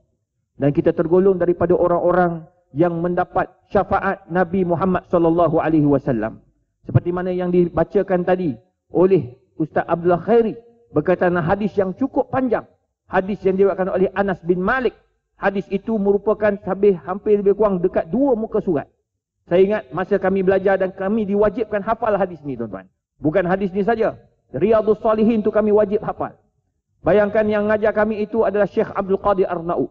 Dan kita tergolong daripada orang-orang yang mendapat syafaat Nabi Muhammad sallallahu alaihi wasallam. Seperti mana yang dibacakan tadi oleh Ustaz Abdullah Khairi berkaitan hadis yang cukup panjang. Hadis yang diriwayatkan oleh Anas bin Malik. Hadis itu merupakan hampir lebih kurang dekat 2 muka surat. Saya ingat masa kami belajar dan kami diwajibkan hafal hadis ni tuan-tuan. Bukan hadis ni saja. Riyadhus Salihin tu kami wajib hafal. Bayangkan yang ngajar kami itu adalah Syekh Abdul Qadir Arnaud.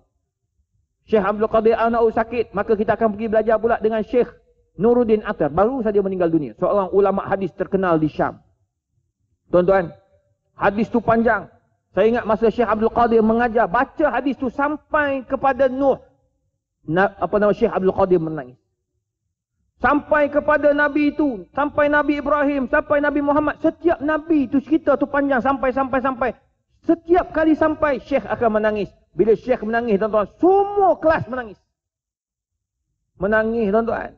Syekh Abdul Qadir Arnaud sakit, maka kita akan pergi belajar pula dengan Syekh Nuruddin Atar. Baru saja meninggal dunia. Seorang ulama hadis terkenal di Syam. Tuan-tuan, hadis tu panjang. Saya ingat masa Syekh Abdul Qadir mengajar, baca hadis tu sampai kepada Nuh. Syekh Abdul Qadir menangis. Sampai kepada Nabi itu, sampai Nabi Ibrahim, sampai Nabi Muhammad. Setiap Nabi itu cerita tu panjang sampai. Setiap kali sampai, Syekh akan menangis. Bila Syekh menangis, tuan-tuan, semua kelas menangis. Menangis, tuan-tuan.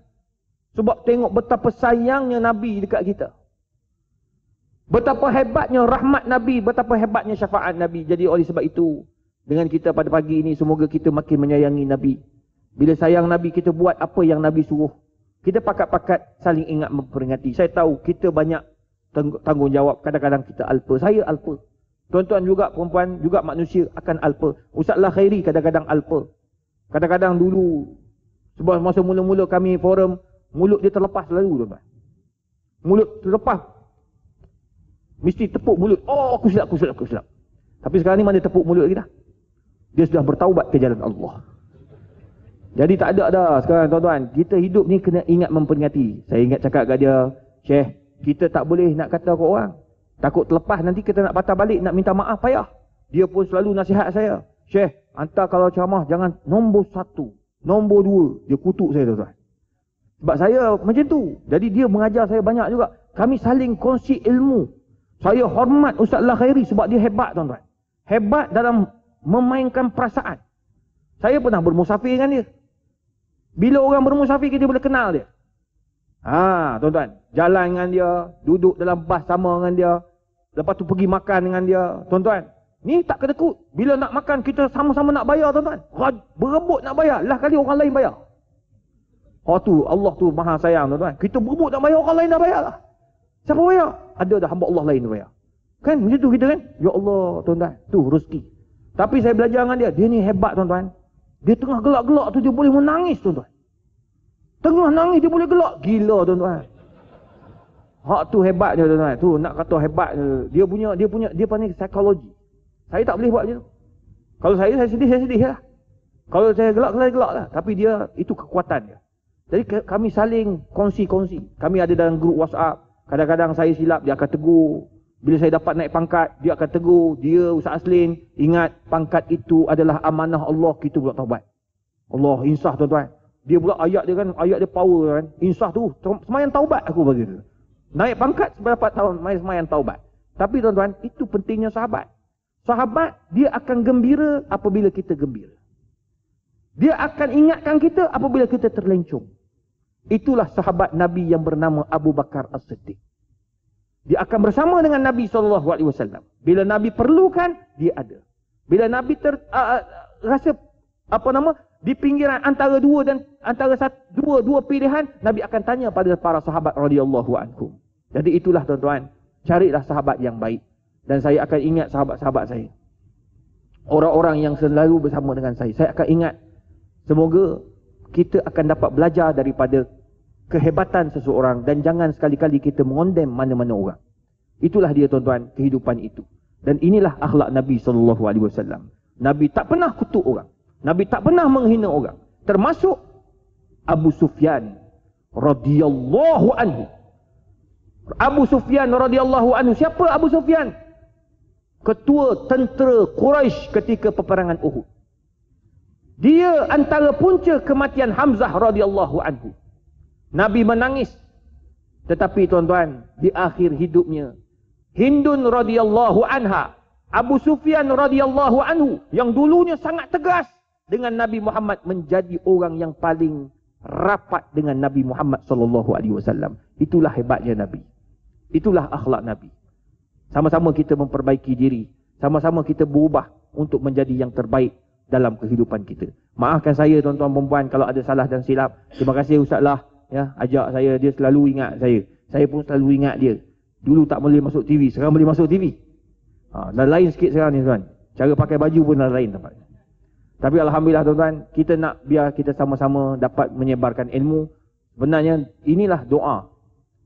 Sebab tengok betapa sayangnya Nabi dekat kita. Betapa hebatnya rahmat Nabi, betapa hebatnya syafaat Nabi. Jadi oleh sebab itu, dengan kita pada pagi ini, semoga kita makin menyayangi Nabi. Bila sayang Nabi, kita buat apa yang Nabi suruh. Kita pakat-pakat saling ingat memperingati. Saya tahu kita banyak tanggungjawab. Kadang-kadang kita alpa. Saya alpa. Tuan-tuan juga, perempuan juga manusia akan alpa. Ustazlah Khairi kadang-kadang alpa. Kadang-kadang dulu, sebab masa mula-mula kami forum, mulut dia terlepas selalu tuan-tuan. Mulut terlepas. Mesti tepuk mulut. Oh, aku silap. Tapi sekarang ni mana tepuk mulut lagi dah? Dia sudah bertaubat ke jalan Allah. Jadi tak ada dah sekarang tuan-tuan. Kita hidup ni kena ingat memperingati. Saya ingat cakap kat dia, Syekh, kita tak boleh nak kata ke orang. Takut terlepas nanti kita nak patah balik, nak minta maaf payah. Dia pun selalu nasihat saya. Syekh, hantar kalau ceramah jangan nombor 1, nombor 2. Dia kutuk saya tuan-tuan. Sebab saya macam tu. Jadi dia mengajar saya banyak juga. Kami saling kongsi ilmu. Saya hormat Ustazlah Khairi sebab dia hebat tuan-tuan. Hebat dalam memainkan perasaan. Saya pernah bermusafir dengan dia. Bila orang bermusafir, kita boleh kenal dia. Tuan-tuan. Jalan dengan dia. Duduk dalam bas sama dengan dia. Lepas tu pergi makan dengan dia. Tuan-tuan. Ni tak kedekut. Bila nak makan, kita sama-sama nak bayar tuan-tuan. Berebut nak bayar. Lah kali orang lain bayar. Tu Allah tu maha sayang tuan-tuan. Kita berebut nak bayar, orang lain nak bayar lah. Siapa bayar? Ada dah hamba Allah lain bayar. Kan macam tu kita kan? Ya Allah tuan-tuan. Tu rezeki. Tapi saya belajar dengan dia. Dia ni hebat tuan-tuan. Dia tengah gelak-gelak tu dia boleh menangis tuan-tuan. Tengah nangis dia boleh gelak. Gila tuan-tuan. Hak tu hebatnya tuan-tuan. Tu nak kata hebat. Dia pandai psikologi. Saya tak boleh buat macam tu. Kalau saya sedih lah. Kalau saya gelak lah. Tapi dia, itu kekuatan dia. Jadi kami saling kongsi-kongsi. Kami ada dalam grup WhatsApp. Kadang-kadang saya silap, dia akan tegur. Bila saya dapat naik pangkat, dia akan tegur. Dia, Ustaz Aslin, ingat pangkat itu adalah amanah Allah. Kita pula taubat. Allah, insaf tuan-tuan. Dia pula ayat dia kan, ayat dia power kan. Insaf tu, semayan taubat aku bagi dia. Naik pangkat seberapa tahun, semayan taubat. Tapi tuan-tuan, itu pentingnya sahabat. Sahabat, dia akan gembira apabila kita gembira. Dia akan ingatkan kita apabila kita terlencong. Itulah sahabat Nabi yang bernama Abu Bakar As-Siddiq. Dia akan bersama dengan Nabi SAW. Bila Nabi perlukan, dia ada. Bila Nabi rasa di pinggiran antara dua pilihan, Nabi akan tanya pada para sahabat radhiyallahu anhum. Jadi itulah tuan-tuan, carilah sahabat yang baik. Dan saya akan ingat sahabat-sahabat saya. Orang-orang yang selalu bersama dengan saya. Saya akan ingat. Semoga kita akan dapat belajar daripada kehebatan seseorang. Dan jangan sekali-kali kita mengondem mana-mana orang. Itulah dia tuan-tuan, kehidupan itu. Dan inilah akhlak Nabi SAW. Nabi tak pernah kutuk orang. Nabi tak pernah menghina orang. Termasuk Abu Sufyan radhiyallahu anhu. Abu Sufyan radhiyallahu anhu. Siapa Abu Sufyan? Ketua tentera Quraisy ketika peperangan Uhud. Dia antara punca kematian Hamzah radhiyallahu anhu. Nabi menangis. Tetapi tuan-tuan, di akhir hidupnya, Hindun radhiyallahu anha, Abu Sufyan radhiyallahu anhu, yang dulunya sangat tegas dengan Nabi Muhammad, menjadi orang yang paling rapat dengan Nabi Muhammad SAW. Itulah hebatnya Nabi. Itulah akhlak Nabi. Sama-sama kita memperbaiki diri. Sama-sama kita berubah untuk menjadi yang terbaik dalam kehidupan kita. Maafkan saya tuan-tuan perempuan kalau ada salah dan silap. Terima kasih Ustaz lah. Ya, ajak saya, dia selalu ingat saya. Saya pun selalu ingat dia. Dulu tak boleh masuk TV, sekarang boleh masuk TV. Dan lain sikit sekarang ni tuan. Cara pakai baju pun dah lain tempat. Tapi alhamdulillah tuan-tuan, kita nak biar kita sama-sama dapat menyebarkan ilmu. Sebenarnya inilah doa.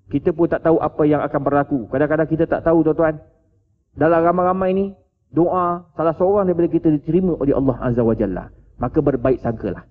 Kita pun tak tahu apa yang akan berlaku. Kadang-kadang kita tak tahu tuan-tuan. Dalam ramai-ramai ini, doa salah seorang daripada kita diterima oleh Allah Azza wa Jalla. Maka berbaik sangkalah.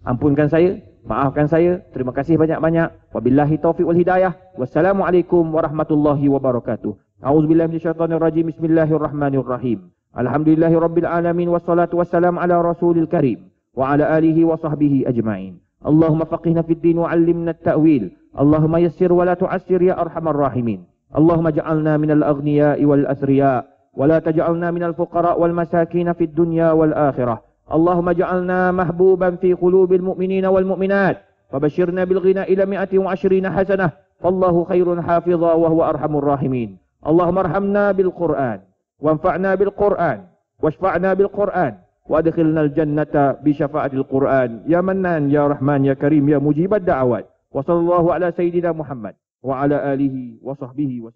Ampunkan saya, maafkan saya. Terima kasih banyak-banyak. Wabillahi taufiq wal hidayah. Wassalamualaikum warahmatullahi wabarakatuh. A'udzubillahi minasyaitonir rajim. Bismillahirrahmanirrahim. Alhamdulillahi rabbil alamin. Wassalatu wassalamu ala rasulil karim. Wa ala alihi wa sahbihi ajma'in. Allahumma faqihna fid din wa 'allimna at-ta'wil. Allahumma yassir wa la tu'assir ya arhamar rahimin. Allahumma ja'alna minal aghniya'i wal athriya. Wa la taj'alna minal fuqara' wal masakin fid dunya wal akhirah. Allahumma ja'alna mahbuban fi qulubil mu'minina wal mu'minat. Fabashirna bil ghina ila 120 hasanah. Wallahu khairun hafidha wa huwa arhamur rahimin. Allahumma arhamna bil Qur'an. وانفعنا بالقرآن واشفعنا بالقرآن وادخلنا الجنة بشفاعة القرآن يا منان يا رحمن يا كريم يا مجيب الدعوات وصلى الله على سيدنا محمد وعلى آله وصحبه وسلم.